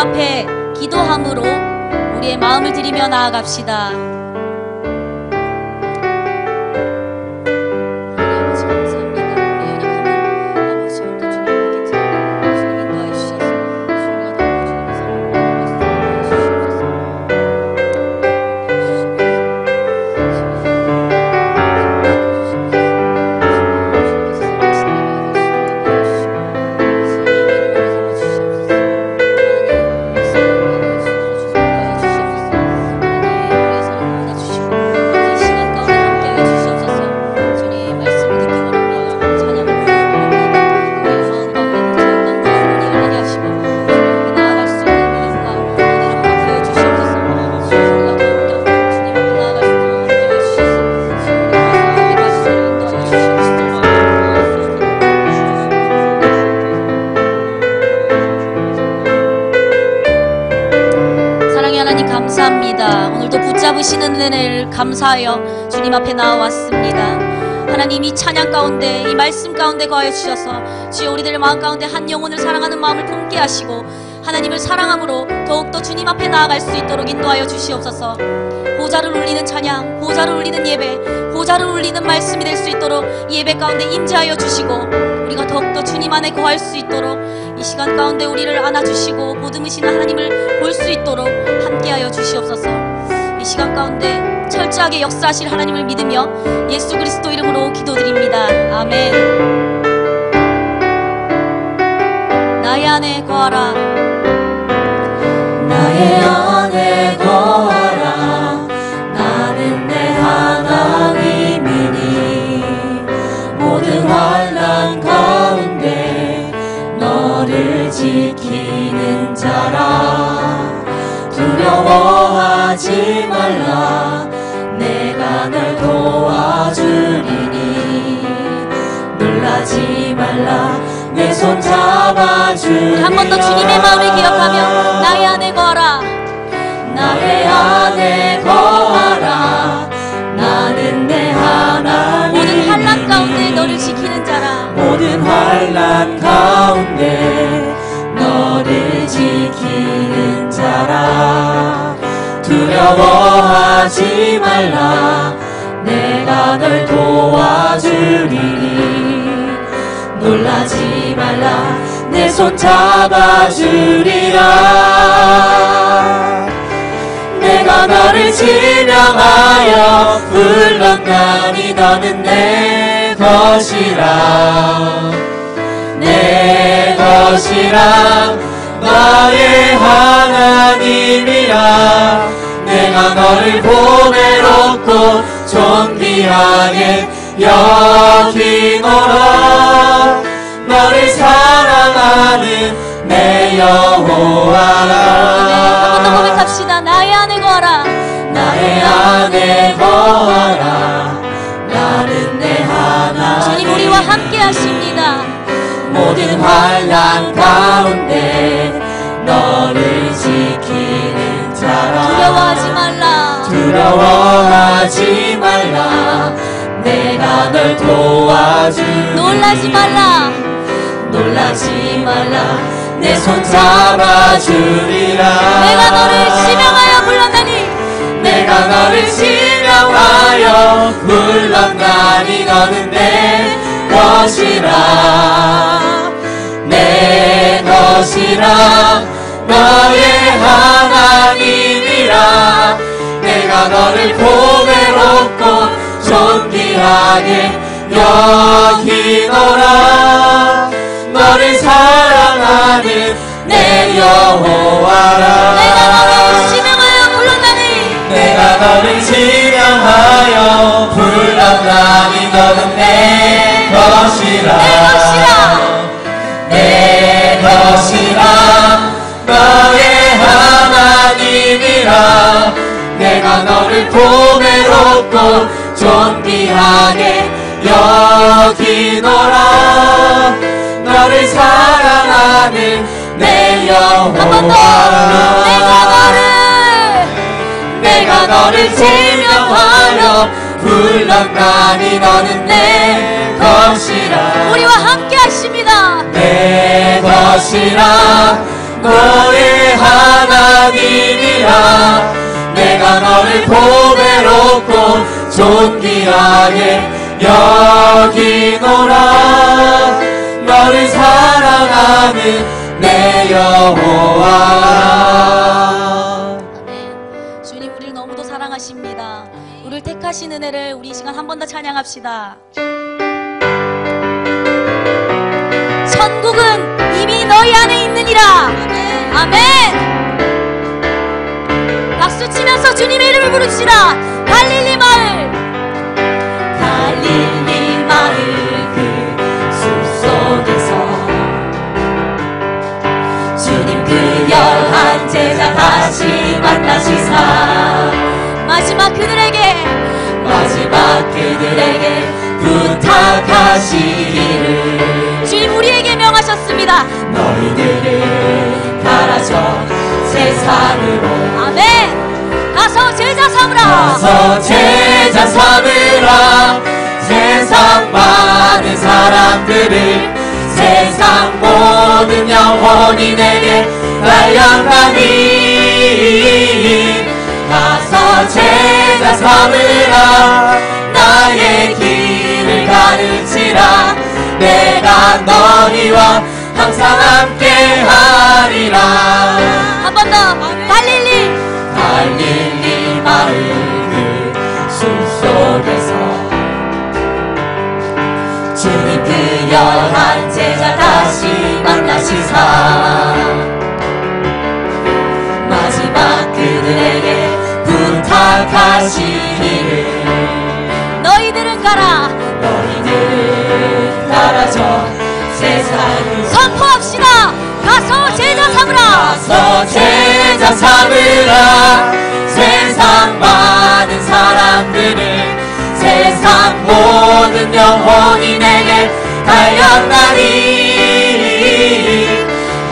앞에 기도함으로 우리의 마음을 드리며 나아갑시다. 감사합니다. 오늘도 붙잡으시는 은혜를 감사하여 주님 앞에 나와왔습니다. 하나님, 이 찬양 가운데, 이 말씀 가운데 거하여 주셔서 주여 우리들의 마음 가운데 한 영혼을 사랑하는 마음을 품게 하시고 하나님을 사랑함으로 더욱더 주님 앞에 나아갈 수 있도록 인도하여 주시옵소서. 보좌를 울리는 찬양, 보좌를 울리는 예배, 보좌를 울리는 말씀이 될 수 있도록 이 예배 가운데 임재하여 주시고 우리가 더욱더 주님 안에 거할 수 있도록 이 시간 가운데 우리를 안아주시고 보듬으시는 하나님을 볼 수 있도록 함께하여 주시옵소서. 이 시간 가운데 철저하게 역사하실 하나님을 믿으며 예수 그리스도 이름으로 기도드립니다. 아멘. 나의 안에 거하라. 나의 안에 거하라. 나는 내 하나님이니 모든 환난 가운데 너를 지키는 자라. 두려워하지 말라. 내가 널 도와주리니 놀라지 말라. 내 손 잡아주리라. 한 번 더 주님의 마음을 기억하며 나의 안에 거하라. 나의 안에 거하라. 나는 내 하나님. 모든 환난 가운데 너를 지키는 자라. 모든 환난 가운데 너를 지키는 자라. 두려워하지 말라. 내가 널 도와주리니 놀라지 말라. 내 손 잡아주리라. 내가 너를 지명하여 불렀나니 너는 내 것이라. 내 것이라. 나의 하나님이라. 내가 너를 보배롭고 존귀하게 여기노라. 너를 사랑하는 내 여호와라. 한 번 더 고백합시다. 나의 안에 거하라. 나의 안에 거하라. 나는 내 하나님. 주님 우리와 함께 하십니다. 모든 환난 가운데 너를 지키는 자라. 두려워하지 말라. 두려워하지 말라. 내가 널 도와주리니 놀라지 말라. 놀라지 말라. 내 손 잡아주리라. 내가 너를 지명하여 불렀나니 내가 너를 지명하여 불렀나니 너는 내 것이라. 내 것이라. 너의 하나님이라. 내가 너를 보배롭고 존귀하게 여기노라. 너를 사랑하는 내 여호와라. 내가 너를 지명하여 불렀나니 내가 너를 지명하여 불렀나니 너는 내 것이라. 내 것이라. 너의 하나님이라. 내가 너를 보배롭고 존귀하게 여기노라. 너를 사랑하는 내 여호와라. 내가 너를 지명하여 불렀나니 너는 내 것이라. 우리와 함께 하십니다. 내 것이라. 너의 여기니라. 내가 너를 보배롭고 존귀하게 여기노라. 너를 사랑하는 내 여호와. 아멘. 주님 우리를 너무도 사랑하십니다. 우리를 택하신 은혜를 우리 이 시간 한 번 더 찬양합시다. 천국은 이미 너희 안에 있느니라. 아멘. 박수 치면서 주님의 이름을 부릅시다. 갈릴리 마을, 갈릴리 마을 그 숲속에서 주님 그 열한 제자 다시 만나시사 마지막 그들에게 부탁하시기를 주님 우리에게 명하셨습니다. 너희들을 갈아서 세상으로 아멘. 가서 제자 삼으라. 가서 제자 삼으라. 세상 많은 사람들을 세상 모든 영혼이 내게 달려가니 가서 제자 삼으라. 나의 길을 가르치라. 내가 너희와 항상 함께 하리라. 한 번 더. 갈릴리 마을 그 숲속에서 주님 그 열한 제자 다시 만나시사 마지막 그들에게 부탁하시기를 너희들은 가라. 너희들은 가라져 세상을 선포합시다. 가서 제자 삼으라. 가서 제자 삼으라. 세상 많은 사람들을 세상 모든 영혼이 내게 달려가니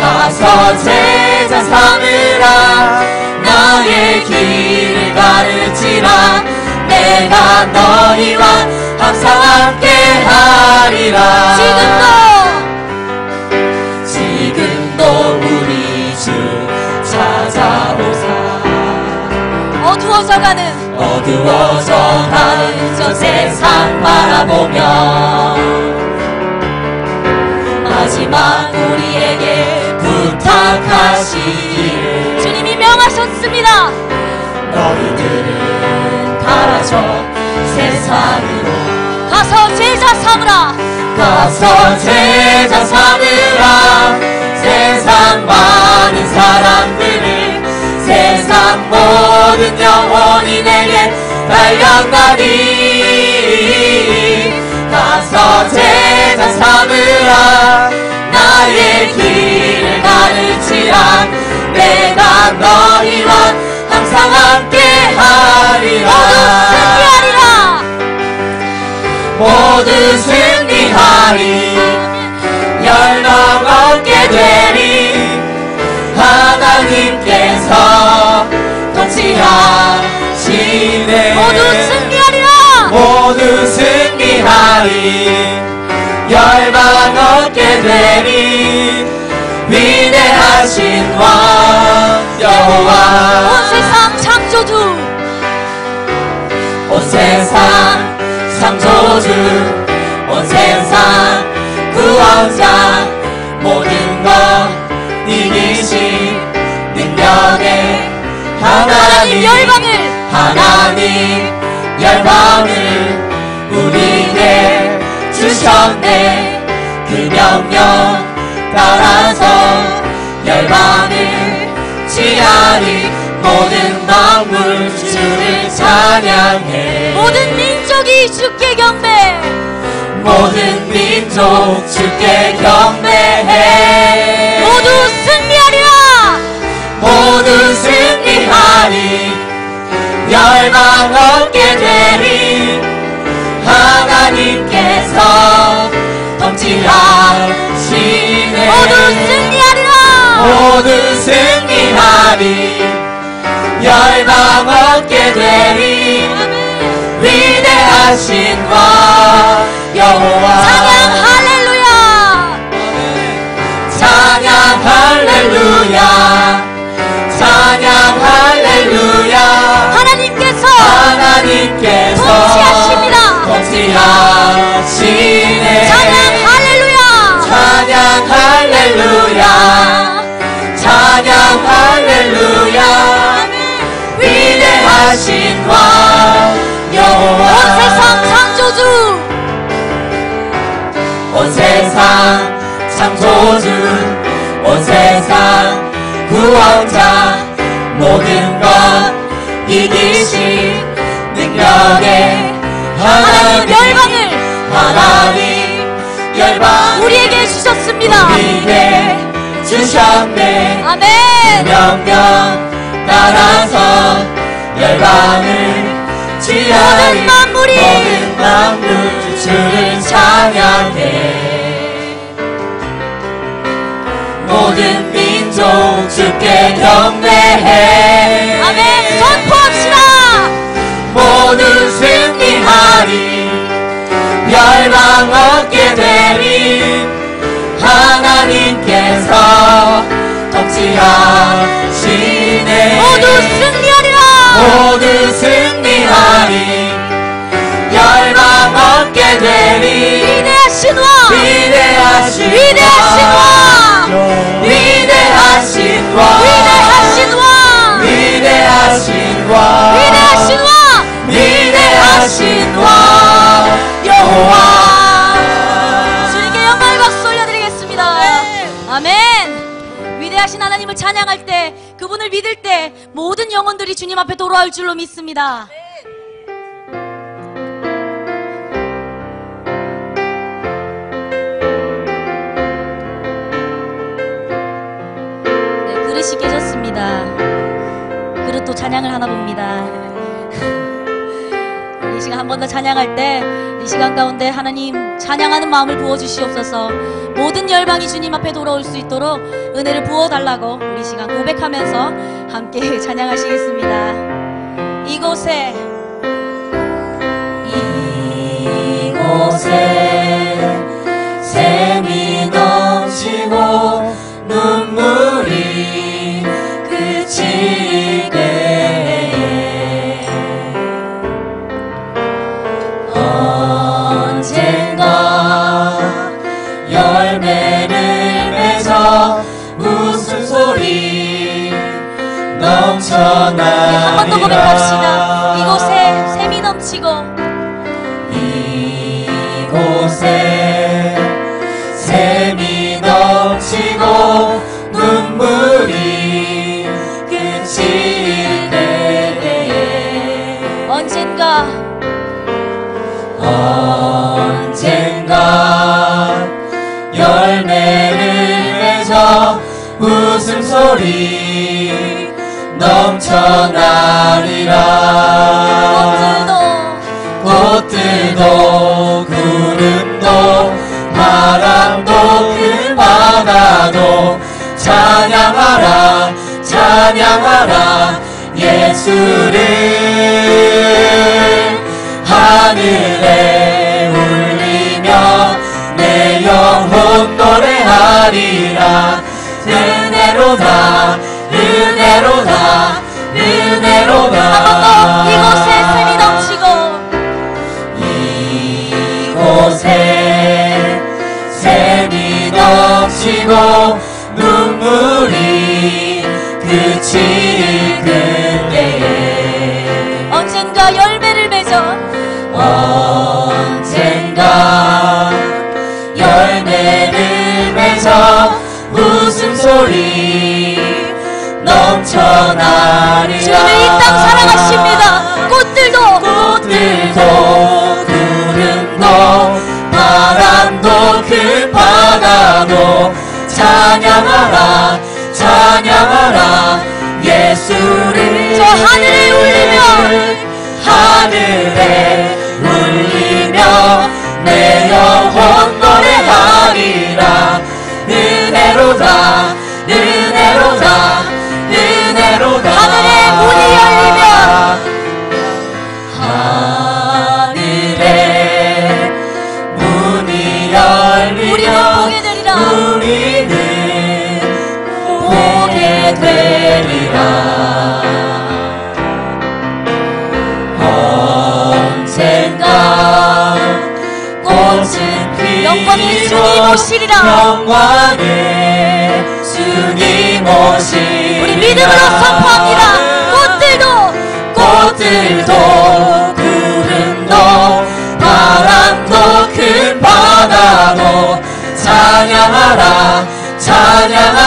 가서 제자 삼으라. 나의 길을 가르치라. 내가 너희와 항상 함께 하리라. 지금도 우리 주 찾아오사 어두워져 가는 저 세상 바라보며 마지막 우리에게 부탁하시기를 주님이 명하셨습니다. 너희들은 가라져 세상으로 가서 제자 삼으라. 가서 제자 삼으라. 세상 많은 사람들을 세상 모든 영혼이 내게 달려가니 가서 제자 삼으라. 나의 길을 가르치라. 내가 너희와 항상 함께 하리라. 모두 승리하리. 열망 얻게 되리. 하나님께서 통치하시네. 모두 승리하리. 열망 얻게 되리. 위대하신 왕 여호와. 온 세상 창조주, 온 세상 창조주, 온 세상 구원자, 모든 것 이기신 능력의 하나님 열방을 우리에게 주셨네. 그 명령 따라서 열방을 취하리. 모든 만물 주를 찬양해. 모든 민족이 주께 경배. 모든 민족 주께 경배해. 모두 승리하리라. 모두 승리하리. 열방 얻게 되리. 하나님께서 통치하시네. 모두 승리하리라. 모두 승리하리. 열방 얻게 되리. 위대하신 왕 여호와. 찬양 할렐루야. 찬양 할렐루야. 찬양 온 세상 창조주 온 세상 구원자 모든 것 이기신 능력의 하나님 열방을 우리에게 주셨습니다. 우리에게 주셨네. 아멘. 명령 따라서 열방을 모든 만물이 모든 만물 주를 찬양해. 모든 민족 주께 경배해. 아멘. 선포합시다. 모두 승리하리 열방 얻게 되리 하나님께서 통치하시네. 모두 승리하리라. 모두 승리하리 열방 얻게 되리 위대하신 왕 위대하신 위대하신 왕 위대하신 왕 위대하신 왕 위대하신 왕 위대하신 위대하신 왕 여호와. 주님께 영광의 박수 올려드리겠습니다. 아멘. 위대하신 하나님을 찬양할 때, 그분을 믿을 때 모든 영혼들이 주님 앞에 돌아올 줄로 믿습니다. 네, 그릇이 깨졌습니다. 그릇도 찬양을 하나 봅니다. 이 시간 한 번 더 찬양할 때 이 시간 가운데 하나님 찬양하는 마음을 부어주시옵소서. 모든 열방이 주님 앞에 돌아올 수 있도록 은혜를 부어달라고 우리 시간 고백하면서 함께 찬양하시겠습니다. 이곳에 샘이 넘치고 눈물이 그칠 때에 언젠가 열매를 맺어 웃음소리 넘쳐나리라. 한 번 더 고백합시다. 이곳에 샘이 넘치고 이곳에 샘이 넘치고 눈물이 그칠 때에 언젠가 열매를 맺어 웃음소리 넘쳐나리라. 꽃들도 구름도 바람도 그 바다도 찬양하라 찬양하라 예수를. 하늘에 울리며 내 영혼 노래하리라. 은혜로다 은혜로다 은혜로다. 한 번 더 이곳에 샘이 넘치고 이곳에 샘이 넘치고 눈물이 그칠 그때에 언젠가 열매를 맺어 언젠가 열매를 맺어 웃음소리 넘쳐나리라. 주님을 이 땅 사랑하십니다. 꽃들도 구름도 바람도 그 바다도 찬양하라 찬양하라 예수를. 저 하늘에 울리며 내 영혼 노래하리라. 은혜로다 은혜로다 은혜로다. 하늘에 문이 열리며 하늘에 문이 열리며 우리는 보게 되리라. 언젠가 꽃은 영광의 주님 오시리라. 영광의 주님 오시리라. 우리 믿음으로 선포합니다. 꽃들도 구름도 바람도 큰 바다도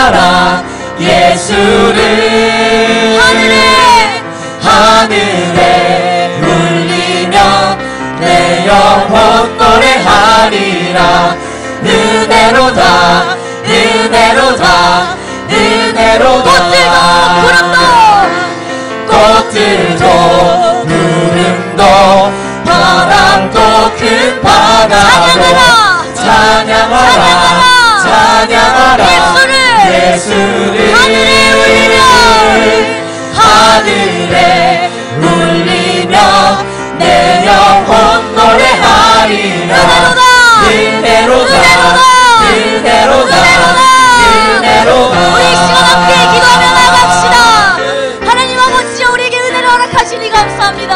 찬양하라 예수를 하늘에 울리며 내 영혼 노래하리라. 은혜로다 은혜로다 은혜로다. 꽃들도 구름도 바람도 큰 바다도 찬양하라 찬양하라 예수를 하늘에 울리며 내 영혼 노래하리라. 은혜로다 은혜로다 은혜로다. 우리 시간 함께 기도하며 나갑시다. 하나님 아버지, 우리에게 은혜를 허락하시니 감사합니다.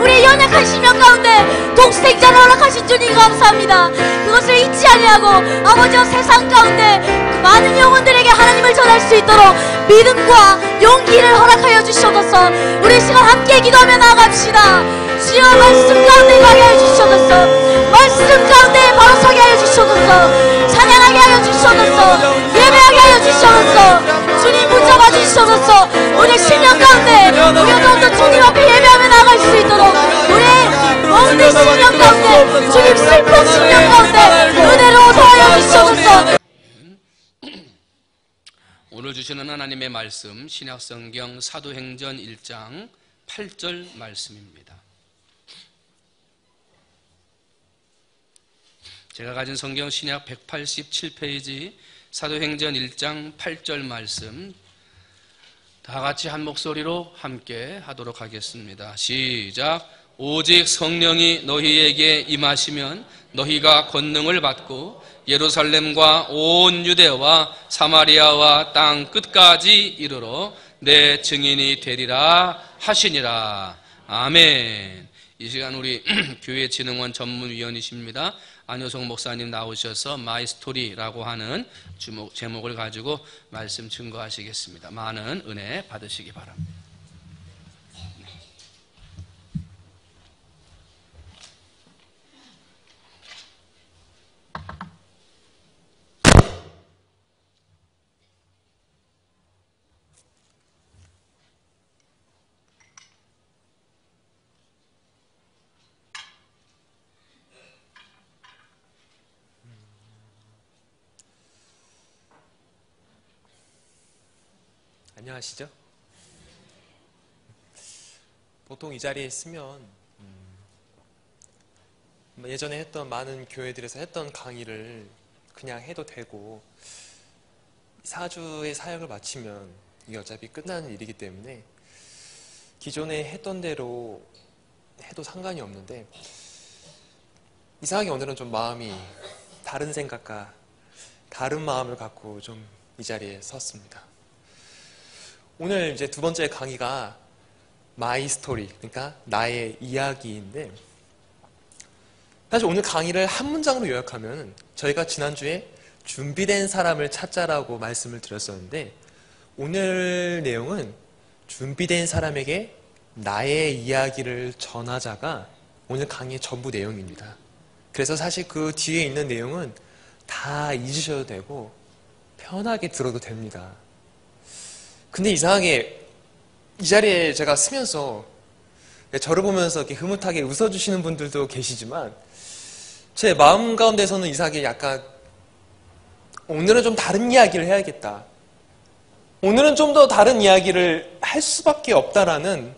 우리의 연약한 심령 가운데 독생자를 허락하신 주님 감사합니다. 그것을 잊지 아니하고 아버지와 세상 가운데 그 많은 영혼들에게 하나님을 전할 수 있도록 믿음과 용기를 허락하여 주시옵소서. 우리 시간 함께 기도하며 나갑시다. 주여, 말씀 가운데 가게 하여 주시옵소서. 말씀 가운데 바로 서게 하여 주시옵소서. 찬양하게 하여 주시옵소서. 예배하게 하여 주시옵소서. 주님 붙잡아 주시옵소서. 우리 심령 가운데 우리가 더욱더 주님 앞에 예배하며 나갈 수 있도록 우리의 모든 심령 가운데, 주님 슬픈 심령 가운데 은혜로 더하여 주시옵소서. 오늘 주시는 하나님의 말씀, 신약성경 사도행전 1장 8절 말씀입니다. 제가 가진 성경 신약 187페이지 사도행전 1장 8절 말씀, 다 같이 한 목소리로 함께 하도록 하겠습니다. 시작. 오직 성령이 너희에게 임하시면 너희가 권능을 받고 예루살렘과 온 유대와 사마리아와 땅 끝까지 이르러 내 증인이 되리라 하시니라. 아멘. 이 시간 우리 교회 진흥원 전문위원이십니다. 안효성 목사님 나오셔서 마이 스토리라고 하는 제목을 가지고 말씀 증거하시겠습니다. 많은 은혜 받으시기 바랍니다. 안녕하시죠? 보통 이 자리에 있으면 예전에 했던 많은 교회들에서 했던 강의를 그냥 해도 되고 4주의 사역을 마치면 이게 어차피 끝나는 일이기 때문에 기존에 했던 대로 해도 상관이 없는데, 이상하게 오늘은 좀 마음이 다른 생각과 다른 마음을 갖고 좀 이 자리에 섰습니다. 오늘 이제 두 번째 강의가 마이 스토리, 그러니까 나의 이야기인데, 사실 오늘 강의를 한 문장으로 요약하면 저희가 지난주에 준비된 사람을 찾자라고 말씀을 드렸었는데, 오늘 내용은 준비된 사람에게 나의 이야기를 전하자가 오늘 강의의 전부 내용입니다. 그래서 사실 그 뒤에 있는 내용은 다 잊으셔도 되고 편하게 들어도 됩니다. 근데 이상하게 이 자리에 제가 쓰면서 저를 보면서 이렇게 흐뭇하게 웃어주시는 분들도 계시지만, 제 마음 가운데서는 이상하게 약간 오늘은 좀 다른 이야기를 해야겠다, 오늘은 좀 더 다른 이야기를 할 수밖에 없다라는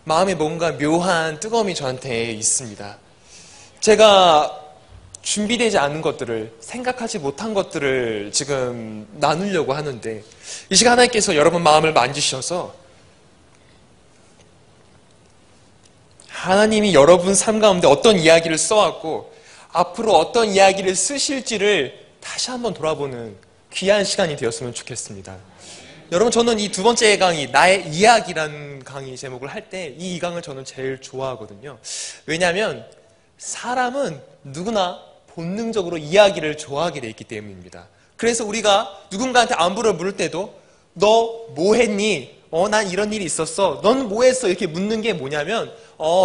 마음에 뭔가 묘한 뜨거움이 저한테 있습니다. 제가 준비되지 않은 것들을, 생각하지 못한 것들을 지금 나누려고 하는데, 이 시간 하나님께서 여러분 마음을 만지셔서 하나님이 여러분 삶 가운데 어떤 이야기를 써왔고 앞으로 어떤 이야기를 쓰실지를 다시 한번 돌아보는 귀한 시간이 되었으면 좋겠습니다. 여러분, 저는 이 두 번째 강의, 나의 이야기라는 강의 제목을 할 때 이 강을 저는 제일 좋아하거든요. 왜냐하면 사람은 누구나 본능적으로 이야기를 좋아하게 돼 있기 때문입니다. 그래서 우리가 누군가한테 안부를 물을 때도 너 뭐 했니? 난 이런 일이 있었어. 넌 뭐 했어? 이렇게 묻는 게 뭐냐면,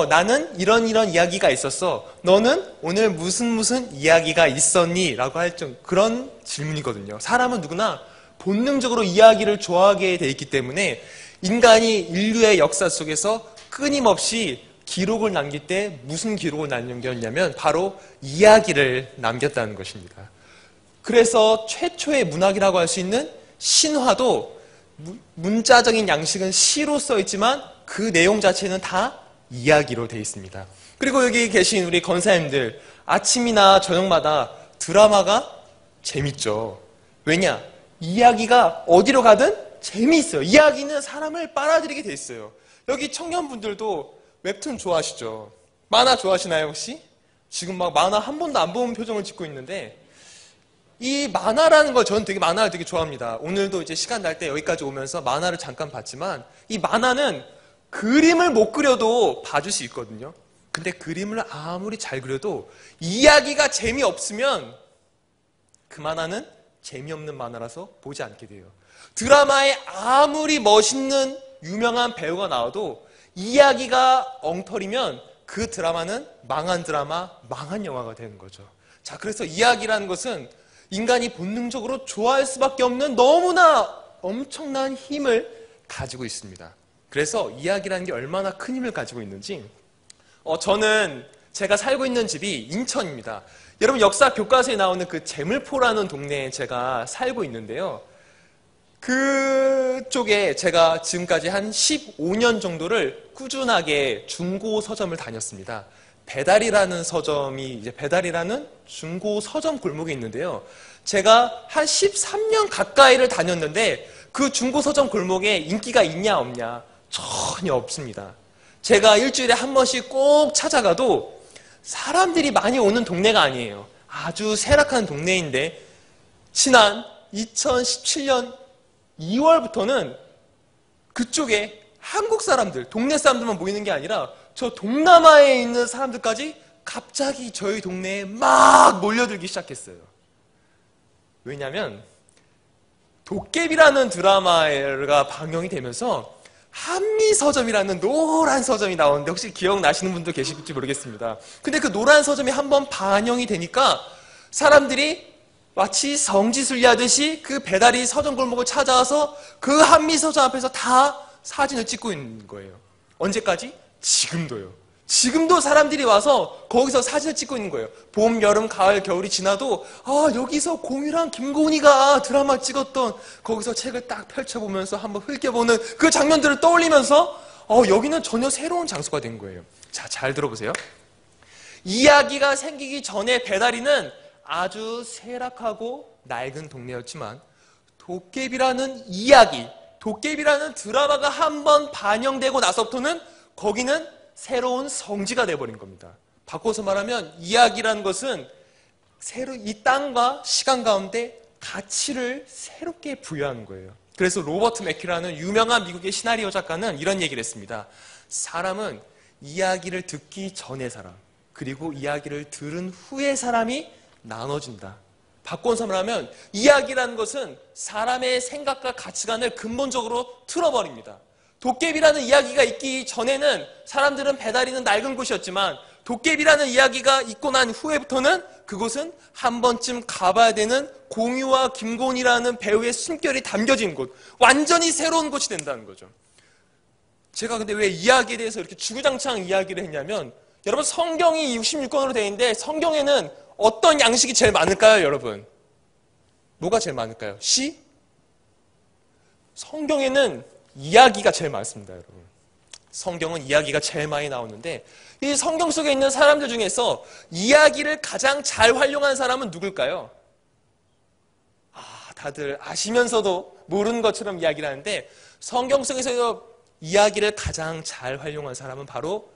나는 이런 이야기가 있었어. 너는 오늘 무슨 이야기가 있었니? 라고 할 그런 질문이거든요. 사람은 누구나 본능적으로 이야기를 좋아하게 돼 있기 때문에 인간이 인류의 역사 속에서 끊임없이 기록을 남길 때 무슨 기록을 남겼냐면 바로 이야기를 남겼다는 것입니다. 그래서 최초의 문학이라고 할 수 있는 신화도 문자적인 양식은 시로 써 있지만 그 내용 자체는 다 이야기로 되어 있습니다. 그리고 여기 계신 우리 권사님들, 아침이나 저녁마다 드라마가 재밌죠. 왜냐? 이야기가 어디로 가든 재미있어요. 이야기는 사람을 빨아들이게 돼 있어요. 여기 청년분들도 웹툰 좋아하시죠? 만화 좋아하시나요 혹시? 지금 막 만화 한 번도 안 본 표정을 짓고 있는데, 이 만화라는 걸, 저는 만화를 되게 좋아합니다. 오늘도 이제 시간 날 때 여기까지 오면서 만화를 잠깐 봤지만, 이 만화는 그림을 못 그려도 봐줄 수 있거든요. 근데 그림을 아무리 잘 그려도 이야기가 재미없으면 그 만화는 재미없는 만화라서 보지 않게 돼요. 드라마에 아무리 멋있는 유명한 배우가 나와도 이야기가 엉터리면 그 드라마는 망한 드라마, 망한 영화가 되는 거죠. 자, 그래서 이야기라는 것은 인간이 본능적으로 좋아할 수밖에 없는 너무나 엄청난 힘을 가지고 있습니다. 그래서 이야기라는 게 얼마나 큰 힘을 가지고 있는지, 저는 제가 살고 있는 집이 인천입니다. 여러분 역사 교과서에 나오는 그 제물포라는 동네에 제가 살고 있는데요. 그쪽에 제가 지금까지 한 15년 정도를 꾸준하게 중고 서점을 다녔습니다. 배달이라는 중고 서점 골목이 있는데요. 제가 한 13년 가까이를 다녔는데 그 중고 서점 골목에 인기가 있냐 없냐 전혀 없습니다. 제가 일주일에 한 번씩 꼭 찾아가도 사람들이 많이 오는 동네가 아니에요. 아주 세락한 동네인데 지난 2017년 2월부터는 그쪽에 한국 사람들, 동네 사람들만 모이는 게 아니라 저 동남아에 있는 사람들까지 갑자기 저희 동네에 막 몰려들기 시작했어요. 왜냐하면 도깨비라는 드라마가 방영이 되면서 한미서점이라는 노란 서점이 나오는데 혹시 기억나시는 분도 계실지 모르겠습니다. 근데 그 노란 서점이 한번 반영이 되니까 사람들이 마치 성지순례하듯이 그 배달이 서점 골목을 찾아와서 그 한미서점 앞에서 다 사진을 찍고 있는 거예요. 언제까지? 지금도요. 지금도 사람들이 와서 거기서 사진을 찍고 있는 거예요. 봄, 여름, 가을, 겨울이 지나도 여기서 공유랑 김고은이가 드라마 찍었던 거기서 책을 딱 펼쳐보면서 한번 흘겨보는 그 장면들을 떠올리면서 여기는 전혀 새로운 장소가 된 거예요. 자, 잘 들어보세요. 이야기가 생기기 전에 배다리는 아주 세락하고 낡은 동네였지만 도깨비라는 이야기, 도깨비라는 드라마가 한번 반영되고 나서부터는 거기는 새로운 성지가 돼버린 겁니다. 바꿔서 말하면 이야기라는 것은 이 땅과 시간 가운데 가치를 새롭게 부여하는 거예요. 그래서 로버트 맥키라는 유명한 미국의 시나리오 작가는 이런 얘기를 했습니다. 사람은 이야기를 듣기 전의 사람, 그리고 이야기를 들은 후의 사람이 나눠진다. 바꿔서 말하면 이야기라는 것은 사람의 생각과 가치관을 근본적으로 틀어버립니다. 도깨비라는 이야기가 있기 전에는 사람들은 배다리는 낡은 곳이었지만 도깨비라는 이야기가 있고 난 후에부터는 그곳은 한 번쯤 가봐야 되는 공유와 김고은이라는 배우의 숨결이 담겨진 곳, 완전히 새로운 곳이 된다는 거죠. 제가 근데 왜 이야기에 대해서 이렇게 주구장창 이야기를 했냐면, 여러분 성경이 66권으로 되어 있는데 성경에는 어떤 양식이 제일 많을까요, 여러분? 뭐가 제일 많을까요? 시? 성경에는 이야기가 제일 많습니다, 여러분. 성경은 이야기가 제일 많이 나오는데 이 성경 속에 있는 사람들 중에서 이야기를 가장 잘 활용한 사람은 누굴까요? 다들 아시면서도 모르는 것처럼 이야기를 하는데 성경 속에서 이야기를 가장 잘 활용한 사람은 바로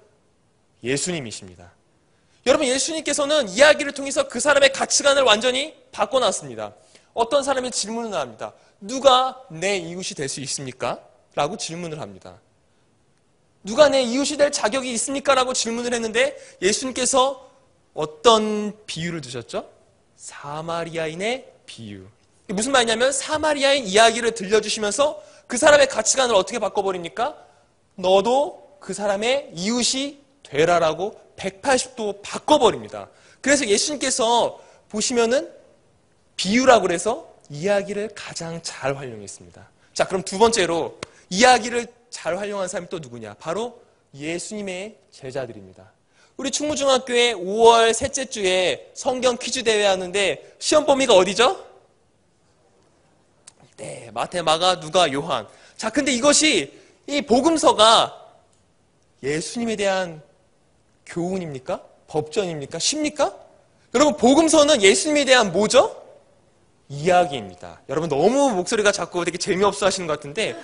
예수님이십니다. 여러분, 예수님께서는 이야기를 통해서 그 사람의 가치관을 완전히 바꿔놨습니다. 어떤 사람이 질문을 합니다. 누가 내 이웃이 될 수 있습니까? 라고 질문을 합니다. 누가 내 이웃이 될 자격이 있습니까? 라고 질문을 했는데 예수님께서 어떤 비유를 드셨죠? 사마리아인의 비유. 무슨 말이냐면 사마리아인 이야기를 들려주시면서 그 사람의 가치관을 어떻게 바꿔버립니까? 너도 그 사람의 이웃이 되라라고 180도 바꿔버립니다. 그래서 예수님께서 보시면은 비유라고 그래서 이야기를 가장 잘 활용했습니다. 자, 그럼 두 번째로 이야기를 잘 활용한 사람이 또 누구냐? 바로 예수님의 제자들입니다. 우리 충무중학교에 5월 셋째 주에 성경 퀴즈 대회 하는데 시험 범위가 어디죠? 네, 마태, 마가, 누가, 요한. 자, 근데 이것이 이 복음서가 예수님에 대한 교훈입니까? 법전입니까? 쉽니까? 여러분, 복음서는 예수님에 대한 뭐죠? 이야기입니다. 여러분, 너무 목소리가 자꾸 되게 재미없어 하시는 것 같은데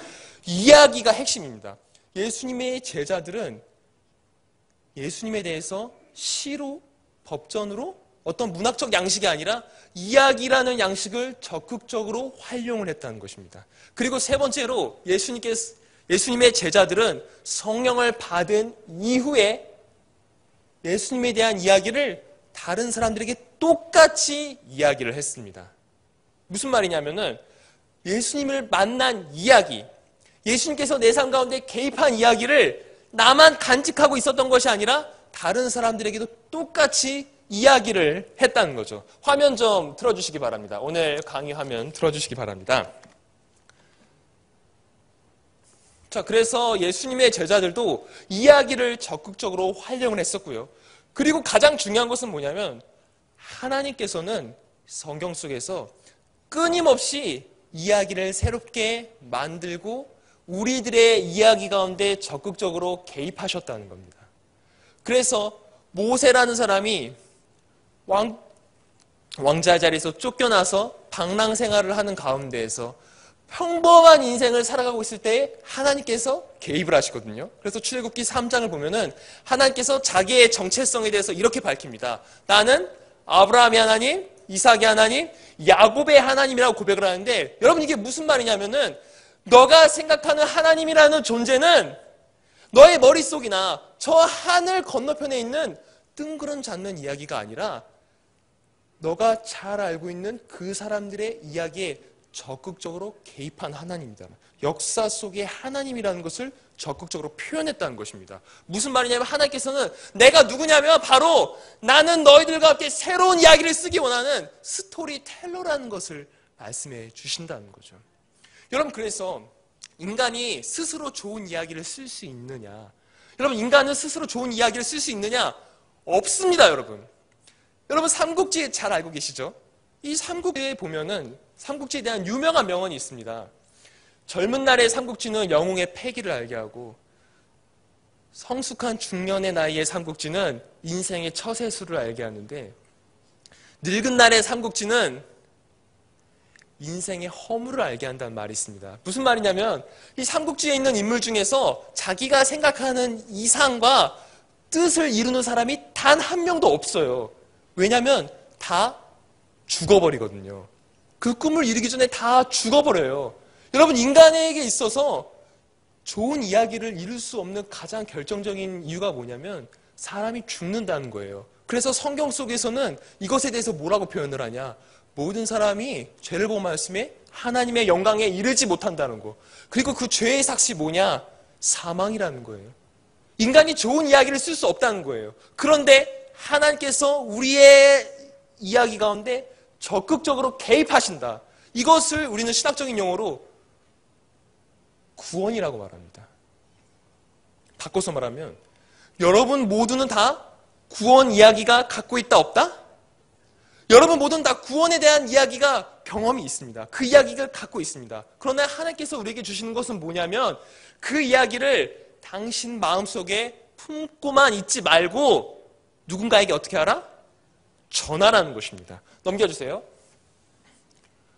이야기가 핵심입니다. 예수님의 제자들은 예수님에 대해서 시로, 법전으로 어떤 문학적 양식이 아니라 이야기라는 양식을 적극적으로 활용을 했다는 것입니다. 그리고 세 번째로 예수님의 제자들은 성령을 받은 이후에 예수님에 대한 이야기를 다른 사람들에게 똑같이 이야기를 했습니다. 무슨 말이냐면은 예수님을 만난 이야기, 예수님께서 내 삶 가운데 개입한 이야기를 나만 간직하고 있었던 것이 아니라 다른 사람들에게도 똑같이 이야기를 했다는 거죠. 화면 좀 틀어주시기 바랍니다. 오늘 강의 화면 틀어주시기 바랍니다. 자, 그래서 예수님의 제자들도 이야기를 적극적으로 활용을 했었고요. 그리고 가장 중요한 것은 뭐냐면 하나님께서는 성경 속에서 끊임없이 이야기를 새롭게 만들고 우리들의 이야기 가운데 적극적으로 개입하셨다는 겁니다. 그래서 모세라는 사람이 왕자 자리에서 쫓겨나서 방랑 생활을 하는 가운데에서 평범한 인생을 살아가고 있을 때 하나님께서 개입을 하시거든요. 그래서 출애굽기 3장을 보면은 하나님께서 자기의 정체성에 대해서 이렇게 밝힙니다. 나는 아브라함의 하나님, 이삭의 하나님, 야곱의 하나님이라고 고백을 하는데 여러분 이게 무슨 말이냐면은 너가 생각하는 하나님이라는 존재는 너의 머릿속이나 저 하늘 건너편에 있는 뜬구름 잡는 이야기가 아니라 너가 잘 알고 있는 그 사람들의 이야기에 적극적으로 개입한 하나님이다. 역사 속의 하나님이라는 것을 적극적으로 표현했다는 것입니다. 무슨 말이냐면 하나님께서는 내가 누구냐면 바로 나는 너희들과 함께 새로운 이야기를 쓰기 원하는 스토리텔러라는 것을 말씀해 주신다는 거죠. 여러분, 그래서 인간이 스스로 좋은 이야기를 쓸 수 있느냐? 여러분, 인간은 스스로 좋은 이야기를 쓸 수 있느냐? 없습니다, 여러분. 여러분, 삼국지 잘 알고 계시죠? 이 삼국지에 보면은 삼국지에 대한 유명한 명언이 있습니다. 젊은 날의 삼국지는 영웅의 패기를 알게 하고 성숙한 중년의 나이의 삼국지는 인생의 처세술을 알게 하는데 늙은 날의 삼국지는 인생의 허물을 알게 한다는 말이 있습니다. 무슨 말이냐면 이 삼국지에 있는 인물 중에서 자기가 생각하는 이상과 뜻을 이루는 사람이 단 한 명도 없어요. 왜냐하면 다 죽어버리거든요. 그 꿈을 이루기 전에 다 죽어버려요. 여러분, 인간에게 있어서 좋은 이야기를 이룰 수 없는 가장 결정적인 이유가 뭐냐면 사람이 죽는다는 거예요. 그래서 성경 속에서는 이것에 대해서 뭐라고 표현을 하냐? 모든 사람이 죄를 범하였음에 하나님의 영광에 이르지 못한다는 거. 그리고 그 죄의 삭시 뭐냐? 사망이라는 거예요. 인간이 좋은 이야기를 쓸 수 없다는 거예요. 그런데 하나님께서 우리의 이야기 가운데 적극적으로 개입하신다. 이것을 우리는 신학적인 용어로 구원이라고 말합니다. 바꿔서 말하면 여러분 모두는 다 구원 이야기가 갖고 있다 없다? 여러분 모두는 다 구원에 대한 이야기가 경험이 있습니다. 그 이야기를 갖고 있습니다. 그러나 하나님께서 우리에게 주시는 것은 뭐냐면 그 이야기를 당신 마음속에 품고만 있지 말고 누군가에게 어떻게 하라? 전하라는 것입니다. 넘겨주세요.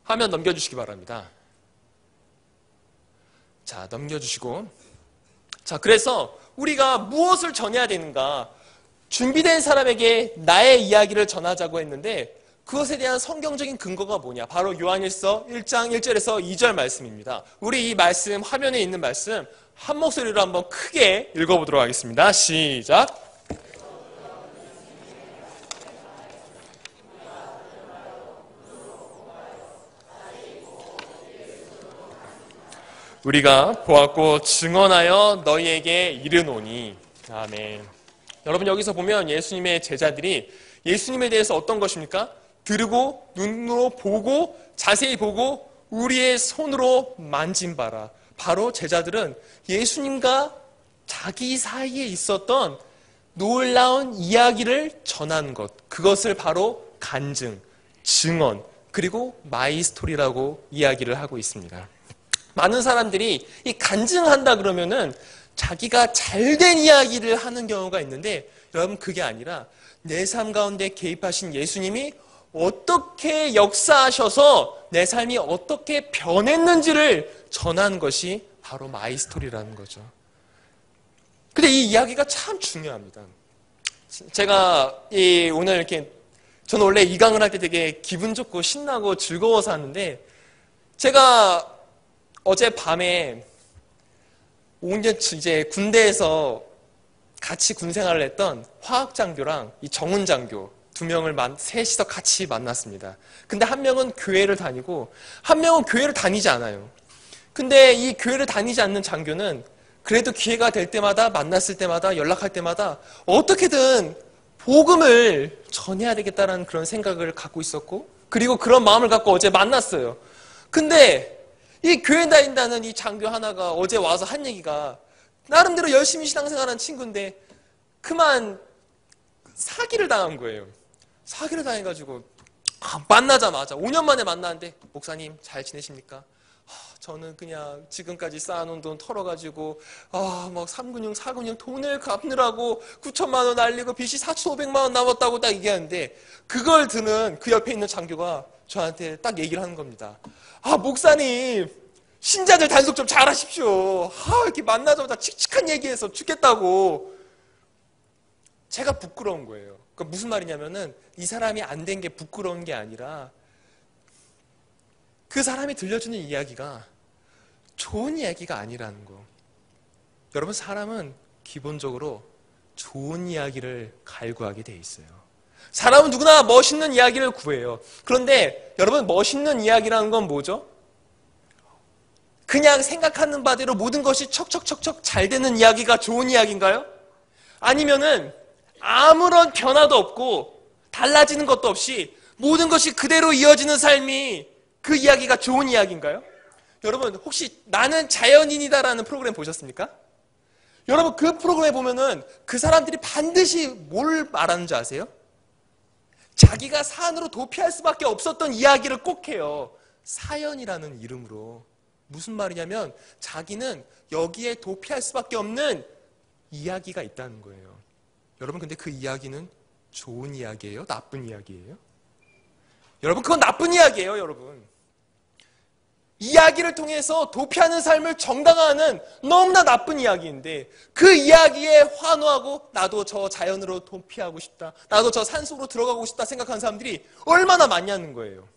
화면 넘겨주시기 바랍니다. 자, 넘겨주시고. 자, 그래서 우리가 무엇을 전해야 되는가? 준비된 사람에게 나의 이야기를 전하자고 했는데 그것에 대한 성경적인 근거가 뭐냐? 바로 요한일서 1장 1절에서 2절 말씀입니다. 우리 이 말씀, 화면에 있는 말씀 한 목소리로 한번 크게 읽어보도록 하겠습니다. 시작! 우리가 보았고 증언하여 너희에게 이르노니. 아멘. 여러분, 여기서 보면 예수님의 제자들이 예수님에 대해서 어떤 것입니까? 들고 눈으로 보고 자세히 보고 우리의 손으로 만진바라. 바로 제자들은 예수님과 자기 사이에 있었던 놀라운 이야기를 전하는 것, 그것을 바로 간증, 증언, 그리고 마이스토리라고 이야기를 하고 있습니다. 많은 사람들이 이 간증한다 그러면은 자기가 잘된 이야기를 하는 경우가 있는데, 여러분 그게 아니라 내 삶 가운데 개입하신 예수님이 어떻게 역사하셔서 내 삶이 어떻게 변했는지를 전하는 것이 바로 마이스토리라는 거죠. 근데 이 이야기가 참 중요합니다. 제가 오늘 이렇게, 저는 원래 이 강을 할 때 되게 기분 좋고 신나고 즐거워서 하는데, 제가 어제 밤에 5년 이제 군대에서 같이 군생활을 했던 화학장교랑 이 정훈장교 두 명을 셋이서 같이 만났습니다. 근데 한 명은 교회를 다니고 한 명은 교회를 다니지 않아요. 근데 이 교회를 다니지 않는 장교는 그래도 기회가 될 때마다, 만났을 때마다, 연락할 때마다 어떻게든 복음을 전해야 되겠다는 그런 생각을 갖고 있었고, 그리고 그런 마음을 갖고 어제 만났어요. 근데 이 교회 다닌다는 이 장교 하나가 어제 와서 한 얘기가, 나름대로 열심히 신앙생활하는 친구인데 그만 사기를 당한 거예요. 사기를 당해가지고 만나자마자 5년 만에 만나는데, 목사님 잘 지내십니까? 저는 그냥 지금까지 쌓아놓은 돈 털어가지고 막 3근육 4근육 돈을 갚느라고 9천만 원 날리고 빚이 4,500만 원 남았다고 딱 얘기하는데, 그걸 듣는 그 옆에 있는 장교가 저한테 딱 얘기를 하는 겁니다. 목사님 신자들 단속 좀 잘하십시오. 이렇게 만나자마자 칙칙한 얘기해서 죽겠다고. 제가 부끄러운 거예요. 그러니까 무슨 말이냐면은, 이 사람이 안 된 게 부끄러운 게 아니라 그 사람이 들려주는 이야기가 좋은 이야기가 아니라는 거. 여러분, 사람은 기본적으로 좋은 이야기를 갈구하게 돼 있어요. 사람은 누구나 멋있는 이야기를 구해요. 그런데 여러분, 멋있는 이야기라는 건 뭐죠? 그냥 생각하는 바대로 모든 것이 척척척척 잘 되는 이야기가 좋은 이야기인가요? 아니면은 아무런 변화도 없고 달라지는 것도 없이 모든 것이 그대로 이어지는 삶이 그 이야기가 좋은 이야기인가요? 여러분, 혹시 나는 자연인이다라는 프로그램 보셨습니까? 여러분, 그 프로그램에 보면은 그 사람들이 반드시 뭘 말하는지 아세요? 자기가 산으로 도피할 수밖에 없었던 이야기를 꼭 해요. 사연이라는 이름으로. 무슨 말이냐면, 자기는 여기에 도피할 수밖에 없는 이야기가 있다는 거예요. 여러분, 근데 그 이야기는 좋은 이야기예요? 나쁜 이야기예요? 여러분, 그건 나쁜 이야기예요, 여러분. 이야기를 통해서 도피하는 삶을 정당화하는 너무나 나쁜 이야기인데, 그 이야기에 환호하고 나도 저 자연으로 도피하고 싶다, 나도 저 산속으로 들어가고 싶다 생각하는 사람들이 얼마나 많냐는 거예요.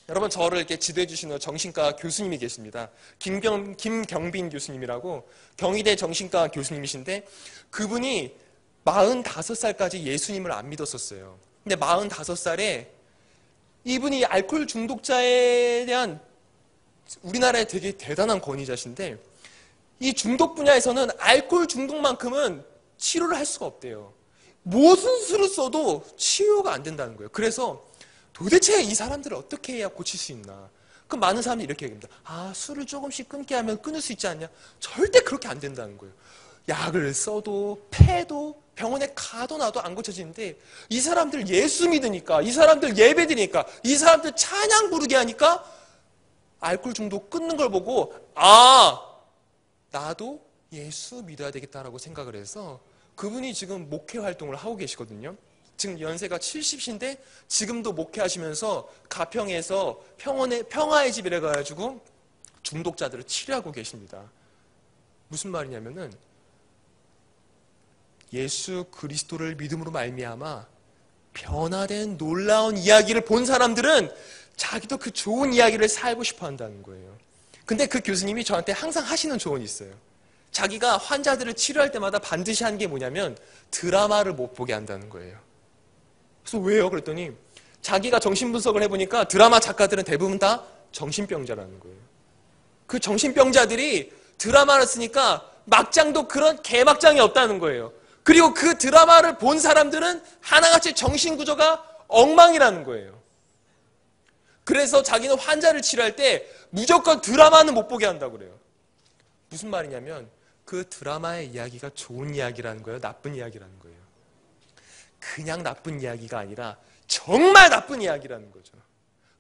여러분, 저를 이렇게 지도해 주시는 정신과 교수님이 계십니다. 김경빈 교수님이라고 경희대 정신과 교수님이신데, 그분이 45살까지 예수님을 안 믿었었어요. 근데 45살에 이분이 알코올 중독자에 대한 우리나라의 되게 대단한 권위자신데, 이 중독 분야에서는 알코올 중독만큼은 치료를 할 수가 없대요. 무슨 수를 써도 치유가 안 된다는 거예요. 그래서 도대체 이 사람들을 어떻게 해야 고칠 수 있나? 그럼 많은 사람들이 이렇게 얘기합니다. 술을 조금씩 끊게 하면 끊을 수 있지 않냐? 절대 그렇게 안 된다는 거예요. 약을 써도 패도 병원에 가도 나도 안 고쳐지는데, 이 사람들 예수 믿으니까, 이 사람들 예배 드리니까, 이 사람들 찬양 부르게 하니까 알코올 중독 끊는 걸 보고, 나도 예수 믿어야 되겠다라고 생각을 해서 그분이 지금 목회 활동을 하고 계시거든요. 지금 연세가 70인데 지금도 목회하시면서 가평에서 평화의 집이라 가지고 중독자들을 치료하고 계십니다. 무슨 말이냐면은, 예수 그리스도를 믿음으로 말미암아 변화된 놀라운 이야기를 본 사람들은 자기도 그 좋은 이야기를 살고 싶어 한다는 거예요. 근데 그 교수님이 저한테 항상 하시는 조언이 있어요. 자기가 환자들을 치료할 때마다 반드시 하는 게 뭐냐면, 드라마를 못 보게 한다는 거예요. 그래서 왜요? 그랬더니 자기가 정신분석을 해보니까 드라마 작가들은 대부분 다 정신병자라는 거예요. 그 정신병자들이 드라마를 쓰니까 막장도 그런 개막장이 없다는 거예요. 그리고 그 드라마를 본 사람들은 하나같이 정신구조가 엉망이라는 거예요. 그래서 자기는 환자를 치료할 때 무조건 드라마는 못 보게 한다고 그래요. 무슨 말이냐면 그 드라마의 이야기가 좋은 이야기라는 거예요? 나쁜 이야기라는 거예요? 그냥 나쁜 이야기가 아니라 정말 나쁜 이야기라는 거죠.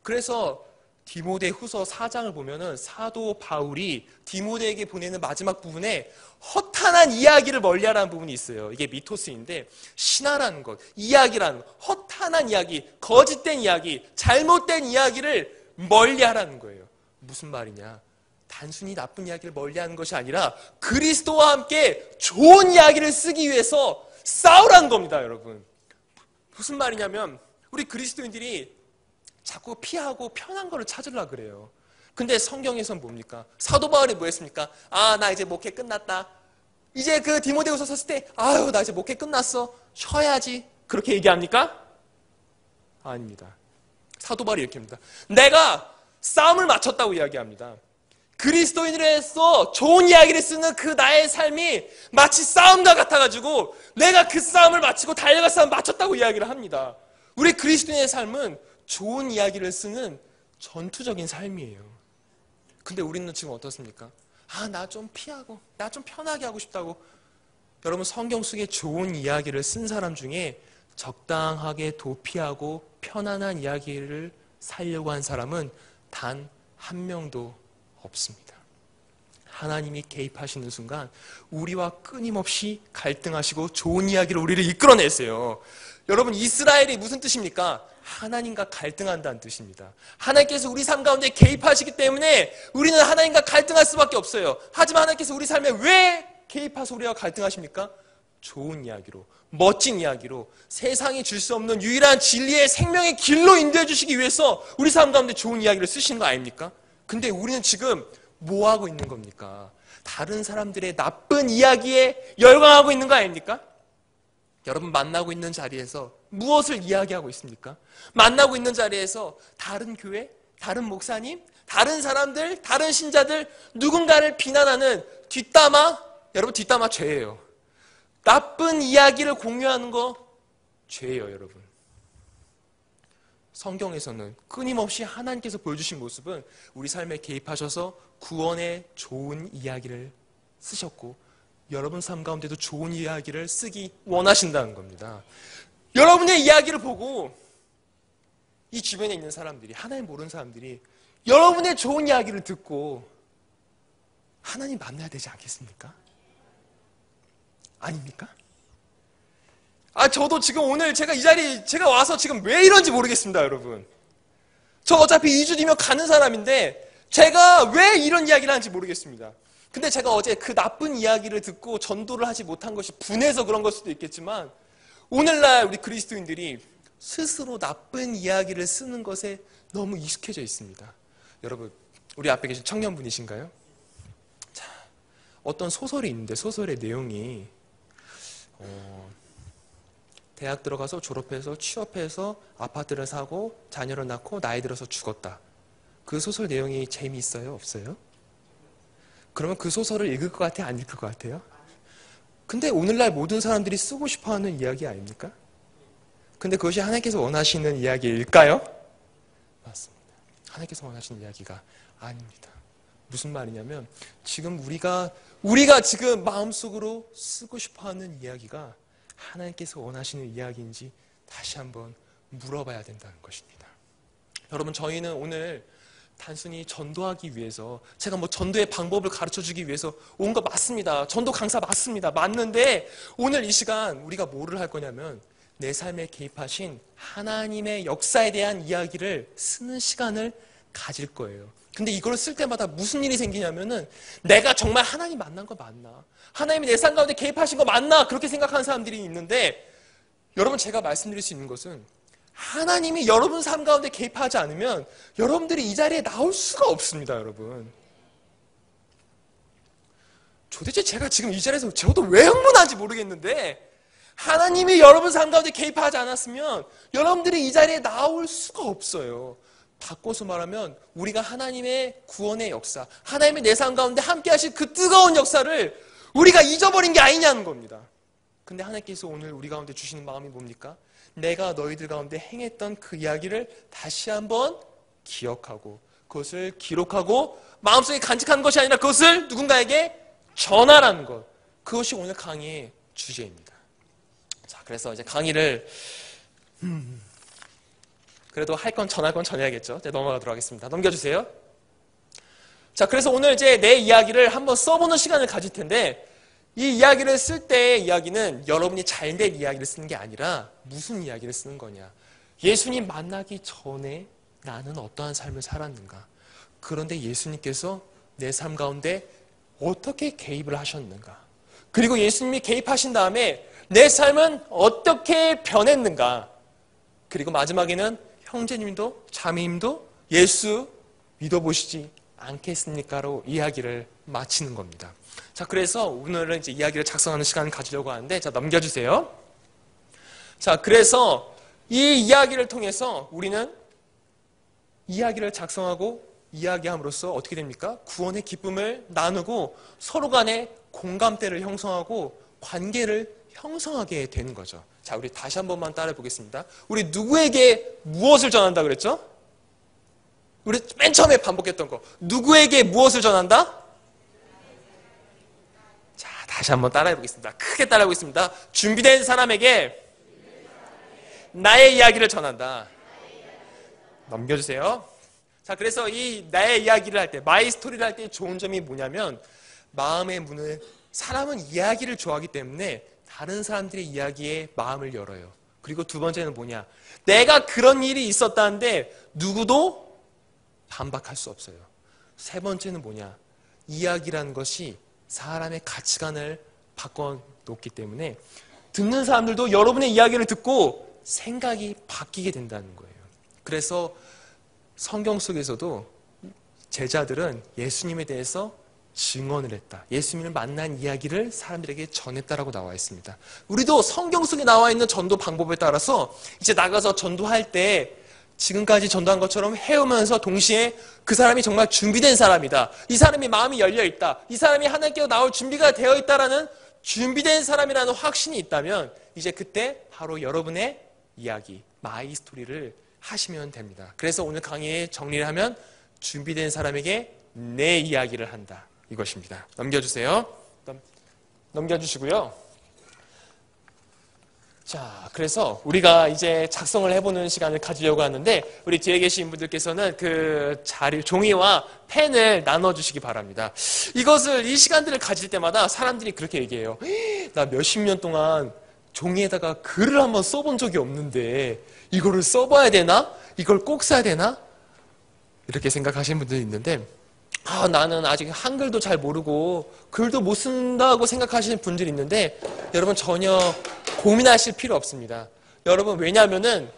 그래서 디모데후서 4장을 보면은 사도 바울이 디모데에게 보내는 마지막 부분에 허탄한 이야기를 멀리하라는 부분이 있어요. 이게 미토스인데 신화라는 것, 이야기라는 것, 허탄한 이야기, 거짓된 이야기, 잘못된 이야기를 멀리하라는 거예요. 무슨 말이냐? 단순히 나쁜 이야기를 멀리하는 것이 아니라 그리스도와 함께 좋은 이야기를 쓰기 위해서 싸우라는 겁니다, 여러분. 무슨 말이냐면 우리 그리스도인들이 자꾸 피하고 편한 거를 찾으려고 그래요. 근데 성경에서는 뭡니까? 사도 바울이 뭐 했습니까? 아, 나 이제 목회 끝났다. 이제 그 디모데후서 썼을 때 아유, 나 이제 목회 끝났어. 쉬어야지. 그렇게 얘기합니까? 아닙니다. 사도 바울이 이렇게 합니다. 내가 싸움을 마쳤다고 이야기합니다. 그리스도인으로서 좋은 이야기를 쓰는 그 나의 삶이 마치 싸움과 같아가지고 내가 그 싸움을 마치고 달려갈 싸움 마쳤다고 이야기를 합니다. 우리 그리스도인의 삶은 좋은 이야기를 쓰는 전투적인 삶이에요. 근데 우리는 지금 어떻습니까? 아, 나 좀 피하고 나 좀 편하게 하고 싶다고. 여러분, 성경 속에 좋은 이야기를 쓴 사람 중에 적당하게 도피하고 편안한 이야기를 살려고 한 사람은 단 한 명도 없습니다. 하나님이 개입하시는 순간 우리와 끊임없이 갈등하시고 좋은 이야기를 우리를 이끌어내세요. 여러분, 이스라엘이 무슨 뜻입니까? 하나님과 갈등한다는 뜻입니다. 하나님께서 우리 삶 가운데 개입하시기 때문에 우리는 하나님과 갈등할 수밖에 없어요. 하지만 하나님께서 우리 삶에 왜 개입하셔서 우리와 갈등하십니까? 좋은 이야기로, 멋진 이야기로, 세상이 줄 수 없는 유일한 진리의 생명의 길로 인도해 주시기 위해서 우리 삶 가운데 좋은 이야기를 쓰시는 거 아닙니까? 근데 우리는 지금 뭐 하고 있는 겁니까? 다른 사람들의 나쁜 이야기에 열광하고 있는 거 아닙니까? 여러분, 만나고 있는 자리에서 무엇을 이야기하고 있습니까? 만나고 있는 자리에서 다른 교회, 다른 목사님, 다른 사람들, 다른 신자들, 누군가를 비난하는 뒷담화, 여러분, 뒷담화 죄예요. 나쁜 이야기를 공유하는 거 죄예요, 여러분. 성경에서는 끊임없이 하나님께서 보여주신 모습은 우리 삶에 개입하셔서 구원의 좋은 이야기를 쓰셨고 여러분 삶 가운데도 좋은 이야기를 쓰기 원하신다는 겁니다. 여러분의 이야기를 보고 이 주변에 있는 사람들이, 하나님 모르는 사람들이 여러분의 좋은 이야기를 듣고 하나님 만나야 되지 않겠습니까? 아닙니까? 저도 지금 오늘 제가 이 자리에 제가 와서 지금 왜 이런지 모르겠습니다, 여러분. 저 어차피 2주 뒤면 가는 사람인데 제가 왜 이런 이야기를 하는지 모르겠습니다. 근데 제가 어제 그 나쁜 이야기를 듣고 전도를 하지 못한 것이 분해서 그런 걸 수도 있겠지만 오늘날 우리 그리스도인들이 스스로 나쁜 이야기를 쓰는 것에 너무 익숙해져 있습니다. 여러분, 우리 앞에 계신 청년분이신가요? 자, 어떤 소설이 있는데 소설의 내용이 대학 들어가서 졸업해서 취업해서 아파트를 사고 자녀를 낳고 나이 들어서 죽었다. 그 소설 내용이 재미있어요? 없어요? 그러면 그 소설을 읽을 것 같아요? 안 읽을 것 같아요? 근데 오늘날 모든 사람들이 쓰고 싶어하는 이야기 아닙니까? 근데 그것이 하나님께서 원하시는 이야기일까요? 맞습니다. 하나님께서 원하시는 이야기가 아닙니다. 무슨 말이냐면 지금 우리가 지금 마음속으로 쓰고 싶어하는 이야기가 하나님께서 원하시는 이야기인지 다시 한번 물어봐야 된다는 것입니다. 여러분, 저희는 오늘 단순히 전도하기 위해서 제가 전도의 방법을 가르쳐주기 위해서 온 거 맞습니다. 전도 강사 맞습니다. 맞는데 오늘 이 시간 우리가 뭐를 할 거냐면 내 삶에 개입하신 하나님의 역사에 대한 이야기를 쓰는 시간을 가질 거예요. 근데 이걸 쓸 때마다 무슨 일이 생기냐면은 내가 정말 하나님 만난 거 맞나? 하나님이 내 삶 가운데 개입하신 거 맞나? 그렇게 생각하는 사람들이 있는데 여러분, 제가 말씀드릴 수 있는 것은 하나님이 여러분 삶 가운데 개입하지 않으면 여러분들이 이 자리에 나올 수가 없습니다, 여러분. 도대체 제가 지금 이 자리에서 저도 왜 흥분한지 모르겠는데 하나님이 여러분 삶 가운데 개입하지 않았으면 여러분들이 이 자리에 나올 수가 없어요. 바꿔서 말하면 우리가 하나님의 구원의 역사, 하나님의 내 삶 가운데 함께 하실 그 뜨거운 역사를 우리가 잊어버린 게 아니냐는 겁니다. 근데 하나님께서 오늘 우리 가운데 주시는 마음이 뭡니까? 내가 너희들 가운데 행했던 그 이야기를 다시 한번 기억하고 그것을 기록하고 마음속에 간직하는 것이 아니라 그것을 누군가에게 전하라는 것. 그것이 오늘 강의의 주제입니다. 자, 그래서 이제 강의를 그래도 할 건 전할 건 전해야겠죠. 이제 넘어가도록 하겠습니다. 넘겨주세요. 자, 그래서 오늘 이제 내 이야기를 한번 써보는 시간을 가질 텐데 이 이야기를 쓸 때의 이야기는 여러분이 잘된 이야기를 쓰는 게 아니라 무슨 이야기를 쓰는 거냐. 예수님 만나기 전에 나는 어떠한 삶을 살았는가. 그런데 예수님께서 내 삶 가운데 어떻게 개입을 하셨는가. 그리고 예수님이 개입하신 다음에 내 삶은 어떻게 변했는가. 그리고 마지막에는 형제님도 자매님도 예수 믿어보시지 않겠습니까로 이야기를 마치는 겁니다. 자, 그래서 오늘은 이제 이야기를 작성하는 시간을 가지려고 하는데, 자, 넘겨주세요. 자, 그래서 이 이야기를 통해서 우리는 이야기를 작성하고 이야기함으로써 어떻게 됩니까? 구원의 기쁨을 나누고 서로 간에 공감대를 형성하고 관계를 형성하게 되는 거죠. 자, 우리 다시 한 번만 따라해 보겠습니다. 우리 누구에게 무엇을 전한다 그랬죠? 우리 맨 처음에 반복했던 거. 누구에게 무엇을 전한다? 자, 다시 한번 따라해 보겠습니다. 크게 따라해 보겠습니다. 준비된 사람에게 나의 이야기를 전한다. 넘겨주세요. 자, 그래서 이 나의 이야기를 할 때, 마이 스토리를 할 때 좋은 점이 뭐냐면 마음의 문을, 사람은 이야기를 좋아하기 때문에 다른 사람들의 이야기에 마음을 열어요. 그리고 두 번째는 뭐냐? 내가 그런 일이 있었다는데 누구도 반박할 수 없어요. 세 번째는 뭐냐? 이야기라는 것이 사람의 가치관을 바꿔놓기 때문에 듣는 사람들도 여러분의 이야기를 듣고 생각이 바뀌게 된다는 거예요. 그래서 성경 속에서도 제자들은 예수님에 대해서 증언을 했다. 예수님을 만난 이야기를 사람들에게 전했다라고 나와 있습니다. 우리도 성경 속에 나와 있는 전도 방법에 따라서 이제 나가서 전도할 때 지금까지 전도한 것처럼 해오면서 동시에 그 사람이 정말 준비된 사람이다. 이 사람이 마음이 열려 있다. 이 사람이 하나님께로 나올 준비가 되어 있다라는 준비된 사람이라는 확신이 있다면 이제 그때 바로 여러분의 이야기, 마이 스토리를 하시면 됩니다. 그래서 오늘 강의에 정리를 하면 준비된 사람에게 내 이야기를 한다. 이것입니다. 넘겨주세요. 넘겨주시고요. 자, 그래서 우리가 이제 작성을 해보는 시간을 가지려고 하는데 우리 뒤에 계신 분들께서는 그 종이와 펜을 나눠주시기 바랍니다. 이 시간들을 가질 때마다 사람들이 그렇게 얘기해요. 나 몇십 년 동안 종이에다가 글을 한번 써본 적이 없는데 이거를 써봐야 되나? 이걸 꼭 써야 되나? 이렇게 생각하시는 분들이 있는데 나는 아직 한글도 잘 모르고 글도 못 쓴다고 생각하시는 분들이 있는데 여러분 전혀 고민하실 필요 없습니다. 여러분 왜냐하면은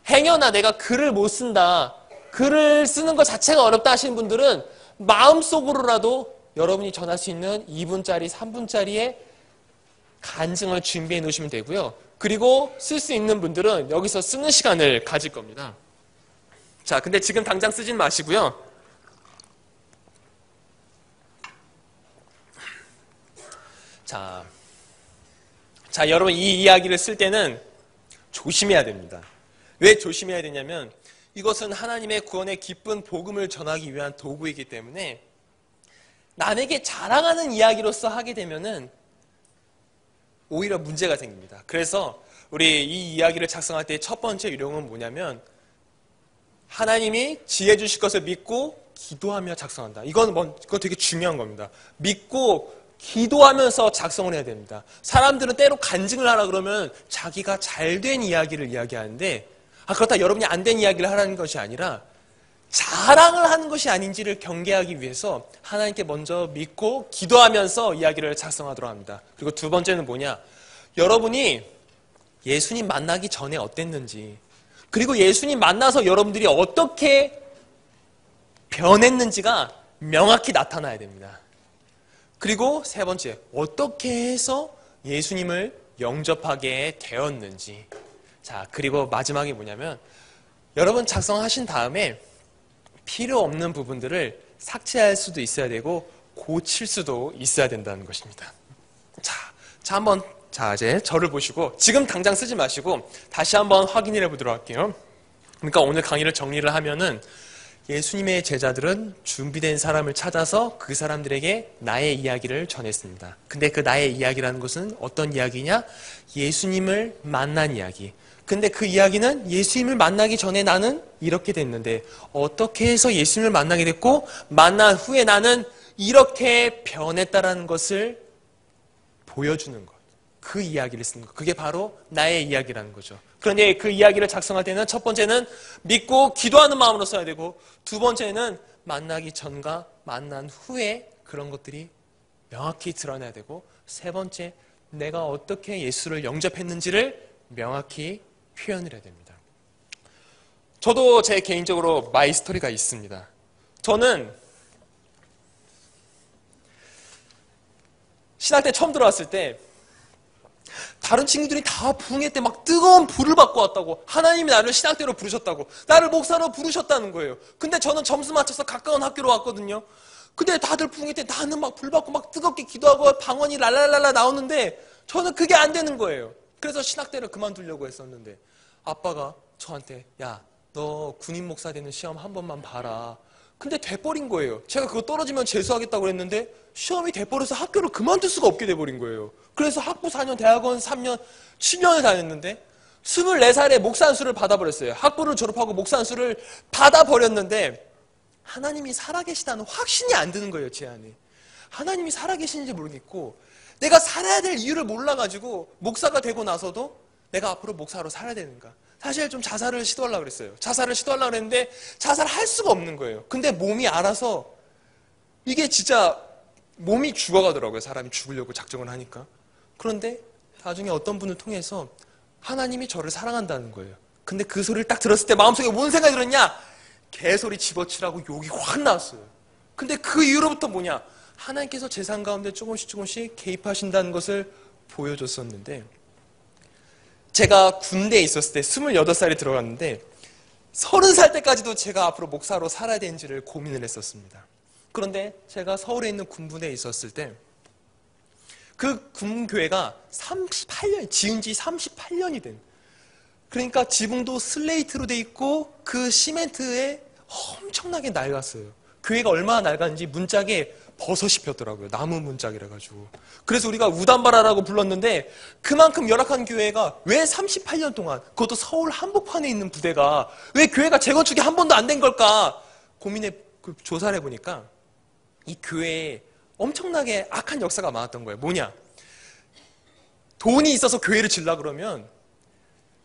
행여나 내가 글을 못 쓴다, 글을 쓰는 것 자체가 어렵다 하시는 분들은 마음속으로라도 여러분이 전할 수 있는 2분짜리, 3분짜리의 간증을 준비해 놓으시면 되고요. 그리고 쓸 수 있는 분들은 여기서 쓰는 시간을 가질 겁니다. 자, 근데 지금 당장 쓰진 마시고요. 자, 여러분 이 이야기를 쓸 때는 조심해야 됩니다. 왜 조심해야 되냐면 이것은 하나님의 구원의 기쁜 복음을 전하기 위한 도구이기 때문에 남에게 자랑하는 이야기로서 하게 되면은 오히려 문제가 생깁니다. 그래서 우리 이 이야기를 작성할 때 첫 번째 요령은 뭐냐면 하나님이 지혜 주실 것을 믿고 기도하며 작성한다. 이건 되게 중요한 겁니다. 믿고 기도하면서 작성을 해야 됩니다. 사람들은 때로 간증을 하라 그러면 자기가 잘된 이야기를 이야기하는데 그렇다 여러분이 안 된 이야기를 하라는 것이 아니라 자랑을 하는 것이 아닌지를 경계하기 위해서 하나님께 먼저 믿고 기도하면서 이야기를 작성하도록 합니다. 그리고 두 번째는 뭐냐? 여러분이 예수님 만나기 전에 어땠는지, 그리고 예수님 만나서 여러분들이 어떻게 변했는지가 명확히 나타나야 됩니다. 그리고 세 번째, 어떻게 해서 예수님을 영접하게 되었는지. 자, 그리고 마지막이 뭐냐면 여러분 작성하신 다음에 필요 없는 부분들을 삭제할 수도 있어야 되고 고칠 수도 있어야 된다는 것입니다. 이제 저를 보시고 지금 당장 쓰지 마시고 다시 한번 확인해 보도록 할게요. 그러니까 오늘 강의를 정리를 하면은 예수님의 제자들은 준비된 사람을 찾아서 그 사람들에게 나의 이야기를 전했습니다. 근데 그 나의 이야기라는 것은 어떤 이야기냐? 예수님을 만난 이야기. 근데 그 이야기는 예수님을 만나기 전에 나는 이렇게 됐는데 어떻게 해서 예수님을 만나게 됐고 만난 후에 나는 이렇게 변했다라는 것을 보여주는 것. 그 이야기를 쓰는 것. 그게 바로 나의 이야기라는 거죠. 그런데 그 이야기를 작성할 때는 첫 번째는 믿고 기도하는 마음으로 써야 되고 두 번째는 만나기 전과 만난 후에 그런 것들이 명확히 드러나야 되고 세 번째 내가 어떻게 예수를 영접했는지를 명확히 표현을 해야 됩니다. 저도 제 개인적으로 마이 스토리가 있습니다. 저는 신학 때 처음 들어왔을 때 다른 친구들이 다 부흥회 때 막 뜨거운 불을 받고 왔다고 하나님이 나를 신학대로 부르셨다고 나를 목사로 부르셨다는 거예요. 근데 저는 점수 맞춰서 가까운 학교로 왔거든요. 근데 다들 부흥회 때 나는 막 불 받고 막 뜨겁게 기도하고 방언이 랄랄랄라 나오는데 저는 그게 안 되는 거예요. 그래서 신학대를 그만두려고 했었는데 아빠가 저한테 야, 너 군인 목사 되는 시험 한 번만 봐라. 근데 돼버린 거예요. 제가 그거 떨어지면 재수하겠다고 그랬는데 시험이 돼버려서 학교를 그만둘 수가 없게 돼버린 거예요. 그래서 학부 4년, 대학원 3년, 7년을 다녔는데 24살에 목사 안수를 받아버렸어요. 학부를 졸업하고 목사 안수를 받아버렸는데 하나님이 살아계시다는 확신이 안 드는 거예요, 제 안에. 하나님이 살아계시는지 모르겠고 내가 살아야 될 이유를 몰라가지고 목사가 되고 나서도 내가 앞으로 목사로 살아야 되는가. 사실 좀 자살을 시도하려고 그랬어요. 자살을 시도하려고 그랬는데 자살할 수가 없는 거예요. 근데 몸이 알아서 이게 진짜 몸이 죽어가더라고요. 사람이 죽으려고 작정을 하니까. 그런데 나중에 어떤 분을 통해서 하나님이 저를 사랑한다는 거예요. 근데 그 소리를 딱 들었을 때 마음속에 뭔 생각이 들었냐? 개소리 집어치라고 욕이 확 나왔어요. 근데 그 이후로부터 뭐냐? 하나님께서 제 삶 가운데 조금씩 개입하신다는 것을 보여줬었는데 제가 군대에 있었을 때 28살에 들어갔는데 30살 때까지도 제가 앞으로 목사로 살아야 되는지를 고민을 했었습니다. 그런데 제가 서울에 있는 군부대에 있었을 때 그 군교회가 38년, 지은 지 38년이 된 그러니까 지붕도 슬레이트로 돼 있고 그 시멘트에 엄청나게 낡았어요. 교회가 얼마나 낡았는지 문짝에 버섯이 폈더라고요. 나무 문짝이라 가지고. 그래서 우리가 우담바라라고 불렀는데 그만큼 열악한 교회가 왜 38년 동안 그것도 서울 한복판에 있는 부대가 왜 교회가 재건축이 한 번도 안 된 걸까 고민해 조사를 해보니까 이 교회에 엄청나게 악한 역사가 많았던 거예요. 뭐냐? 돈이 있어서 교회를 지으려고 그러면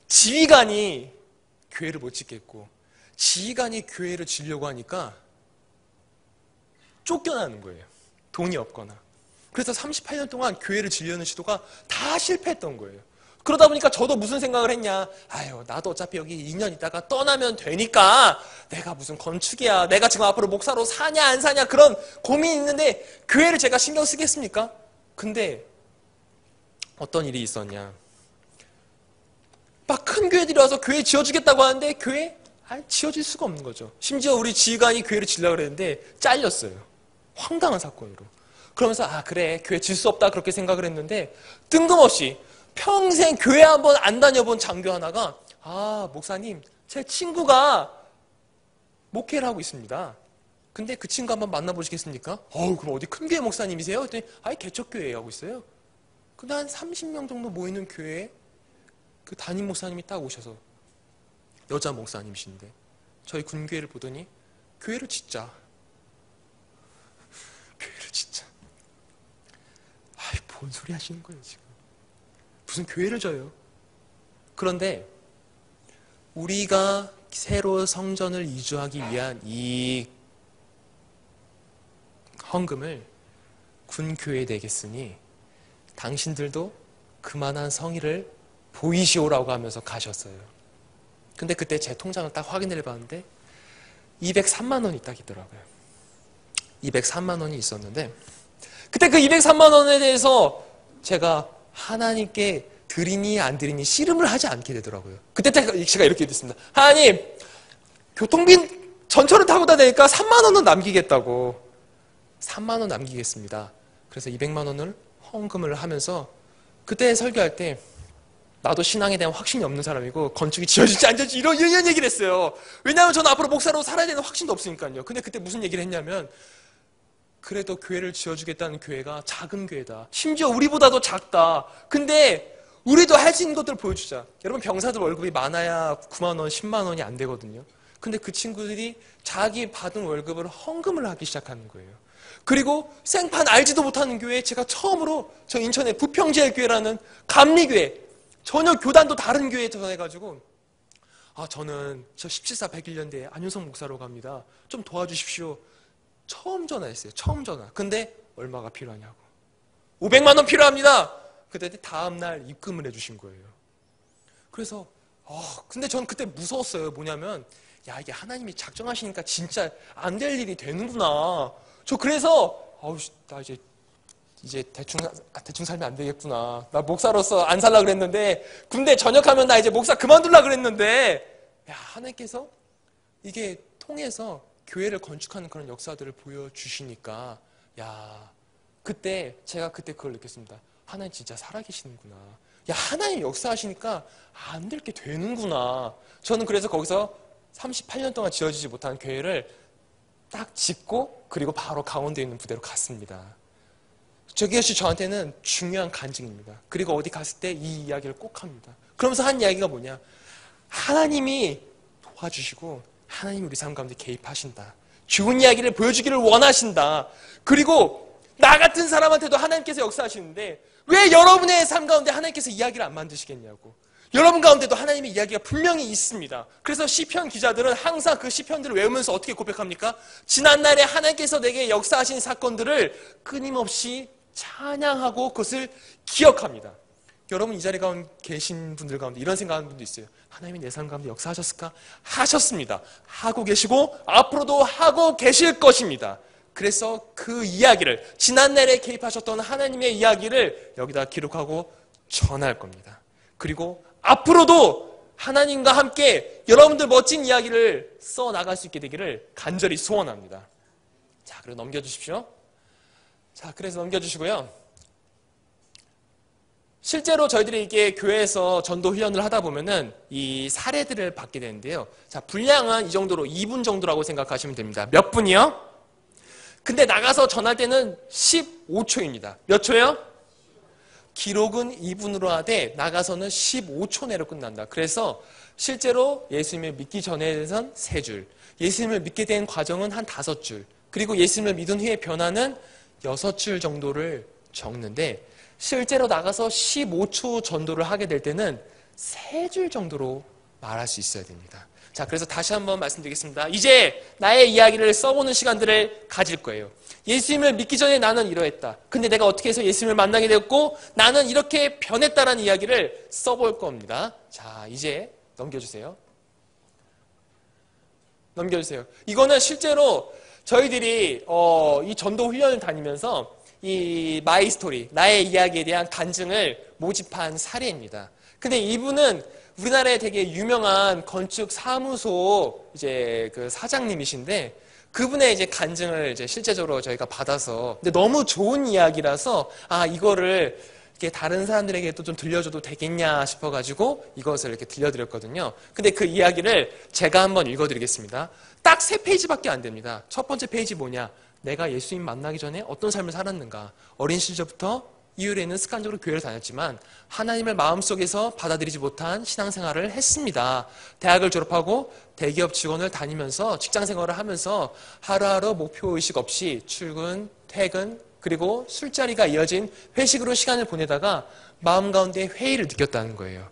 지휘관이 교회를 못 짓겠고 지휘관이 교회를 지으려고 하니까 쫓겨나는 거예요. 돈이 없거나. 그래서 38년 동안 교회를 지으려는 시도가 다 실패했던 거예요. 그러다 보니까 저도 무슨 생각을 했냐. 아유, 나도 어차피 여기 2년 있다가 떠나면 되니까 내가 무슨 건축이야. 내가 지금 앞으로 목사로 사냐 안 사냐 그런 고민이 있는데 교회를 제가 신경 쓰겠습니까? 근데 어떤 일이 있었냐. 막 큰 교회들이 와서 교회 지어주겠다고 하는데 교회 지어질 수가 없는 거죠. 심지어 우리 지휘관이 교회를 지으려고 그랬는데 잘렸어요. 황당한 사건으로. 그러면서 그래 교회 질 수 없다 그렇게 생각을 했는데 뜬금없이 평생 교회 한번 안 다녀본 장교 하나가 목사님 제 친구가 목회를 하고 있습니다. 근데 그 친구 한번 만나보시겠습니까? 그럼 어디 큰 교회 목사님이세요? 그랬더니 개척교회에 하고 있어요. 근데 한 30명 정도 모이는 교회에 그 담임 목사님이 딱 오셔서 여자 목사님이신데 저희 군교회를 보더니 교회를 짓자. 교회를 짓자. 뭔 소리 하시는 거예요 지금. 무슨 교회를 져요. 그런데 우리가 새로 성전을 이주하기 위한 이 헌금을 군교회에 내겠으니 당신들도 그만한 성의를 보이시오라고 하면서 가셨어요. 근데 그때 제 통장을 딱 확인을 해봤는데 203만 원이 딱 있더라고요. 203만 원이 있었는데 그때 그 203만 원에 대해서 제가 하나님께 드리니 안 드리니 씨름을 하지 않게 되더라고요. 그때 제가 이렇게 됐습니다. 하나님, 교통비 전철을 타고 다니니까 3만 원은 남기겠다고. 3만 원 남기겠습니다. 그래서 200만 원을 헌금을 하면서 그때 설교할 때 나도 신앙에 대한 확신이 없는 사람이고 건축이 지어질지 안 지어질지 이런 얘기를 했어요. 왜냐하면 저는 앞으로 목사로 살아야 되는 확신도 없으니까요. 근데 그때 무슨 얘기를 했냐면 그래도 교회를 지어주겠다는 교회가 작은 교회다. 심지어 우리보다도 작다. 근데 우리도 할 수 있는 것들을 보여주자. 여러분 병사들 월급이 많아야 9만 원, 10만 원이 안 되거든요. 근데 그 친구들이 자기 받은 월급을 헌금을 하기 시작하는 거예요. 그리고 생판 알지도 못하는 교회에 제가 처음으로 저 인천의 부평제일교회라는 감리교회, 전혀 교단도 다른 교회에 전화해가지고 저는 저 17사 101년대에 안윤성 목사로 갑니다. 좀 도와주십시오. 처음 전화했어요. 처음 전화. 근데 얼마가 필요하냐고. 500만 원 필요합니다. 그때 다음날 입금을 해주신 거예요. 그래서 근데 전 그때 무서웠어요. 뭐냐면 이게 하나님이 작정하시니까 진짜 안 될 일이 되는구나. 저 그래서 나 이제 대충 살면 안 되겠구나. 나 목사로서 안 살라 그랬는데 군대 전역하면 나 이제 목사 그만둘라 그랬는데 하나님께서 이게 통해서 교회를 건축하는 그런 역사들을 보여주시니까 그때 제가 그걸 느꼈습니다. 하나님 진짜 살아계시는구나. 하나님 역사하시니까 안 될 게 되는구나. 저는 그래서 거기서 38년 동안 지어지지 못한 교회를 딱 짓고 그리고 바로 강원도에 있는 부대로 갔습니다. 저것이 저한테는 중요한 간증입니다. 그리고 어디 갔을 때 이 이야기를 꼭 합니다. 그러면서 한 이야기가 뭐냐? 하나님이 도와주시고 하나님이 우리 삶 가운데 개입하신다. 좋은 이야기를 보여주기를 원하신다. 그리고 나 같은 사람한테도 하나님께서 역사하시는데 왜 여러분의 삶 가운데 하나님께서 이야기를 안 만드시겠냐고. 여러분 가운데도 하나님의 이야기가 분명히 있습니다. 그래서 시편 기자들은 항상 그 시편들을 외우면서 어떻게 고백합니까? 지난날에 하나님께서 내게 역사하신 사건들을 끊임없이 찬양하고 그것을 기억합니다. 여러분 이 자리에 계신 분들 가운데 이런 생각하는 분도 있어요. 하나님이 내 삶 가운데 역사하셨을까? 하셨습니다. 하고 계시고 앞으로도 하고 계실 것입니다. 그래서 그 이야기를 지난날에 개입하셨던 하나님의 이야기를 여기다 기록하고 전할 겁니다. 그리고 앞으로도 하나님과 함께 여러분들 멋진 이야기를 써나갈 수 있게 되기를 간절히 소원합니다. 자, 그리고 넘겨주십시오. 자, 그래서 넘겨주시고요. 실제로 저희들이 이게 교회에서 전도 훈련을 하다 보면은 이 사례들을 받게 되는데요. 자, 분량은 이 정도로 2분 정도라고 생각하시면 됩니다. 몇 분이요? 근데 나가서 전할 때는 15초입니다. 몇 초요? 기록은 2분으로 하되 나가서는 15초 내로 끝난다. 그래서 실제로 예수님을 믿기 전에는 3줄, 예수님을 믿게 된 과정은 한 5줄, 그리고 예수님을 믿은 후에 변화는 6줄 정도를 적는데 실제로 나가서 15초 전도를 하게 될 때는 3줄 정도로 말할 수 있어야 됩니다. 자, 그래서 다시 한번 말씀드리겠습니다. 이제 나의 이야기를 써보는 시간들을 가질 거예요. 예수님을 믿기 전에 나는 이러했다. 근데 내가 어떻게 해서 예수님을 만나게 되었고 나는 이렇게 변했다라는 이야기를 써볼 겁니다. 자, 이제 넘겨주세요. 넘겨주세요. 이거는 실제로 저희들이 이 전도 훈련을 다니면서 이 마이 스토리, 나의 이야기에 대한 간증을 모집한 사례입니다. 근데 이분은 우리나라에 되게 유명한 건축 사무소 이제 그 사장님이신데 그분의 이제 간증을 이제 실제적으로 저희가 받아서 근데 너무 좋은 이야기라서 이거를 이렇게 다른 사람들에게도 좀 들려줘도 되겠냐 싶어가지고 이것을 이렇게 들려드렸거든요. 근데 그 이야기를 제가 한번 읽어드리겠습니다. 딱 3페이지밖에 안 됩니다. 첫 번째 페이지 뭐냐? 내가 예수님 만나기 전에 어떤 삶을 살았는가? 어린 시절부터 이후에는 습관적으로 교회를 다녔지만 하나님을 마음속에서 받아들이지 못한 신앙생활을 했습니다. 대학을 졸업하고 대기업 직원을 다니면서 직장생활을 하면서 하루하루 목표의식 없이 출근, 퇴근, 그리고 술자리가 이어진 회식으로 시간을 보내다가 마음 가운데 회의를 느꼈다는 거예요.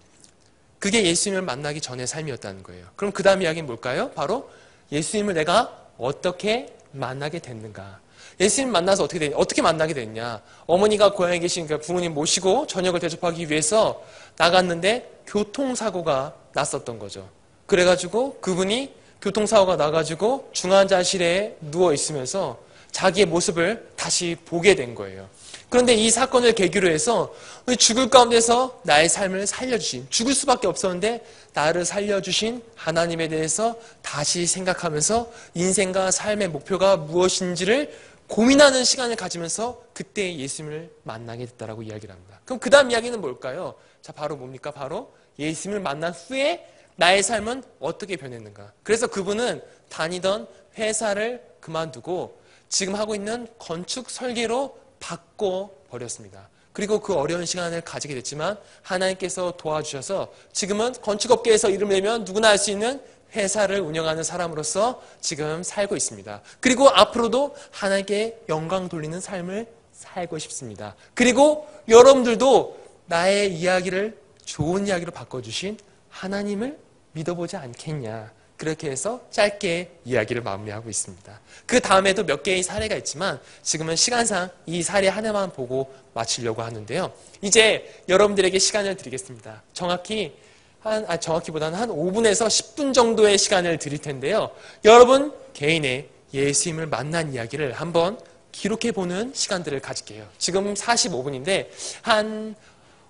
그게 예수님을 만나기 전의 삶이었다는 거예요. 그럼 그 다음 이야기는 뭘까요? 바로 예수님을 내가 어떻게 만나게 됐는가? 예수님 만나서 어떻게 만나게 됐냐? 어머니가 고향에 계신 그 부모님 모시고 저녁을 대접하기 위해서 나갔는데 교통사고가 났었던 거죠. 그래가지고 그분이 교통사고가 나가지고 중환자실에 누워 있으면서 자기의 모습을 다시 보게 된 거예요. 그런데 이 사건을 계기로 해서 죽을 가운데서 나의 삶을 살려주신, 죽을 수밖에 없었는데 나를 살려주신 하나님에 대해서 다시 생각하면서 인생과 삶의 목표가 무엇인지를 고민하는 시간을 가지면서 그때 예수님을 만나게 됐다라고 이야기를 합니다. 그럼 그 다음 이야기는 뭘까요? 자, 바로 뭡니까? 바로 예수님을 만난 후에 나의 삶은 어떻게 변했는가? 그래서 그분은 다니던 회사를 그만두고 지금 하고 있는 건축 설계로 바꿔버렸습니다. 그리고 그 어려운 시간을 가지게 됐지만 하나님께서 도와주셔서 지금은 건축업계에서 이름을 내면 누구나 알 수 있는 회사를 운영하는 사람으로서 지금 살고 있습니다. 그리고 앞으로도 하나님께 영광 돌리는 삶을 살고 싶습니다. 그리고 여러분들도 나의 이야기를 좋은 이야기로 바꿔주신 하나님을 믿어보지 않겠냐. 그렇게 해서 짧게 이야기를 마무리하고 있습니다. 그 다음에도 몇 개의 사례가 있지만 지금은 시간상 이 사례 하나만 보고 마치려고 하는데요. 이제 여러분들에게 시간을 드리겠습니다. 정확히보다는 한 5분에서 10분 정도의 시간을 드릴 텐데요. 여러분 개인의 예수님을 만난 이야기를 한번 기록해보는 시간들을 가질게요. 지금 45분인데 한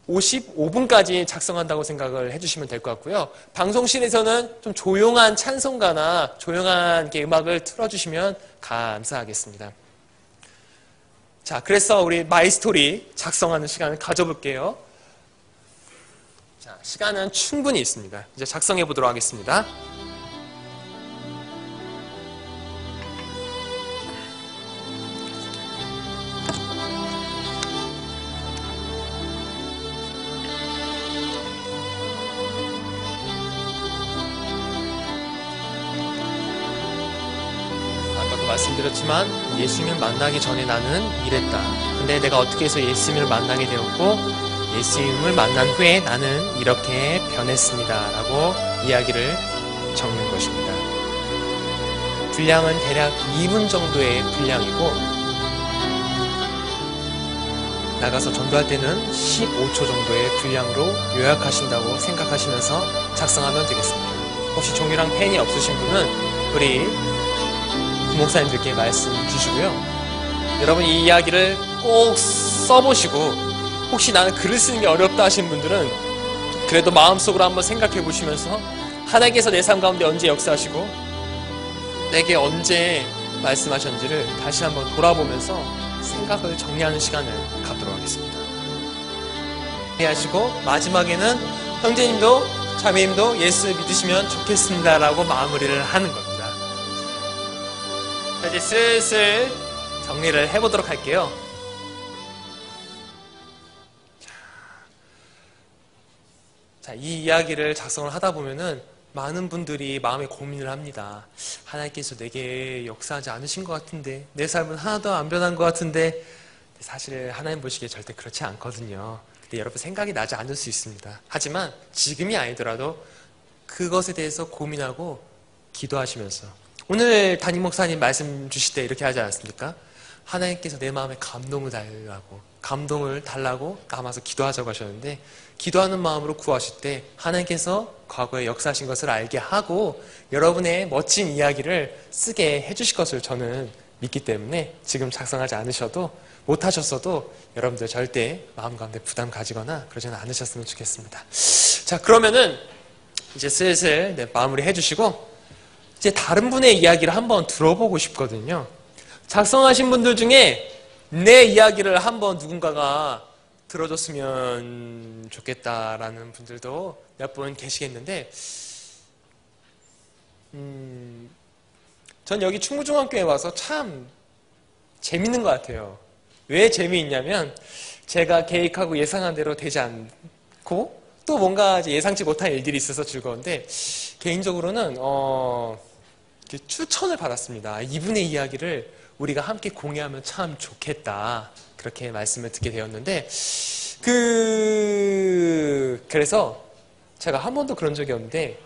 55분까지 작성한다고 생각을 해주시면 될 것 같고요. 방송실에서는 좀 조용한 찬송가나 조용한 음악을 틀어주시면 감사하겠습니다. 자, 그래서 우리 마이스토리 작성하는 시간을 가져볼게요. 자, 시간은 충분히 있습니다. 이제 작성해 보도록 하겠습니다. 말씀드렸지만 예수님을 만나기 전에 나는 이랬다. 근데 내가 어떻게 해서 예수님을 만나게 되었고 예수님을 만난 후에 나는 이렇게 변했습니다. 라고 이야기를 적는 것입니다. 분량은 대략 2분 정도의 분량이고 나가서 전도할 때는 15초 정도의 분량으로 요약하신다고 생각하시면서 작성하면 되겠습니다. 혹시 종이랑 펜이 없으신 분은 우리 목사님들께 말씀 주시고요. 여러분 이 이야기를 꼭 써보시고 혹시 나는 글을 쓰는 게 어렵다 하신 분들은 그래도 마음속으로 한번 생각해 보시면서 하나님께서 내 삶 가운데 언제 역사하시고 내게 언제 말씀하셨는지를 다시 한번 돌아보면서 생각을 정리하는 시간을 갖도록 하겠습니다. 하시고 마지막에는 형제님도 자매님도 예수 믿으시면 좋겠습니다 라고 마무리를 하는 겁니다. 이제 슬슬 정리를 해보도록 할게요. 자, 이 이야기를 작성을 하다 보면은 많은 분들이 마음에 고민을 합니다. 하나님께서 내게 역사하지 않으신 것 같은데 내 삶은 하나도 안 변한 것 같은데 사실 하나님 보시기에 절대 그렇지 않거든요. 근데 여러분 생각이 나지 않을 수 있습니다. 하지만 지금이 아니더라도 그것에 대해서 고민하고 기도하시면서 오늘 담임 목사님 말씀 주실 때 이렇게 하지 않았습니까? 하나님께서 내 마음에 감동을 달라고 남아서 기도하자고 하셨는데 기도하는 마음으로 구하실 때 하나님께서 과거에 역사하신 것을 알게 하고 여러분의 멋진 이야기를 쓰게 해주실 것을 저는 믿기 때문에 지금 작성하지 않으셔도 못하셨어도 여러분들 절대 마음 가운데 부담 가지거나 그러지는 않으셨으면 좋겠습니다. 자, 그러면은 이제 슬슬 마무리 해주시고 이제 다른 분의 이야기를 한번 들어보고 싶거든요. 작성하신 분들 중에 내 이야기를 한번 누군가가 들어줬으면 좋겠다라는 분들도 몇 분 계시겠는데 전 여기 충무중학교에 와서 참 재밌는 것 같아요. 왜 재미있냐면 제가 계획하고 예상한 대로 되지 않고 또 뭔가 예상치 못한 일들이 있어서 즐거운데 개인적으로는 추천을 받았습니다. 이분의 이야기를 우리가 함께 공유하면 참 좋겠다. 그렇게 말씀을 듣게 되었는데 그래서 제가 한 번도 그런 적이 없는데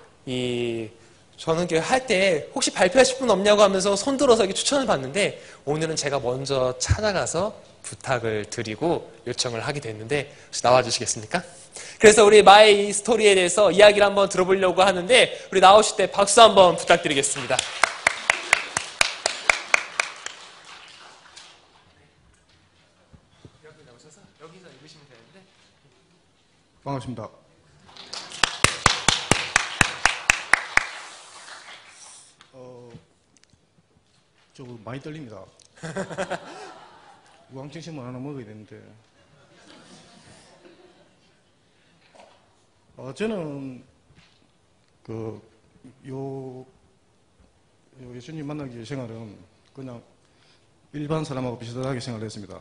저는 할 때 혹시 발표하실 분 없냐고 하면서 손 들어서 이렇게 추천을 받는데 오늘은 제가 먼저 찾아가서 부탁을 드리고 요청을 하게 됐는데 혹시 나와주시겠습니까? 그래서 우리 마이 스토리에 대해서 이야기를 한번 들어보려고 하는데 우리 나오실 때 박수 한번 부탁드리겠습니다. 여기서 읽으시면 되는데. 반갑습니다. 저 많이 떨립니다. 우황증신만 하나 먹어야 되는데. 저는 예수님 만나기 위해 생활은 그냥 일반 사람하고 비슷하게 생활을 했습니다.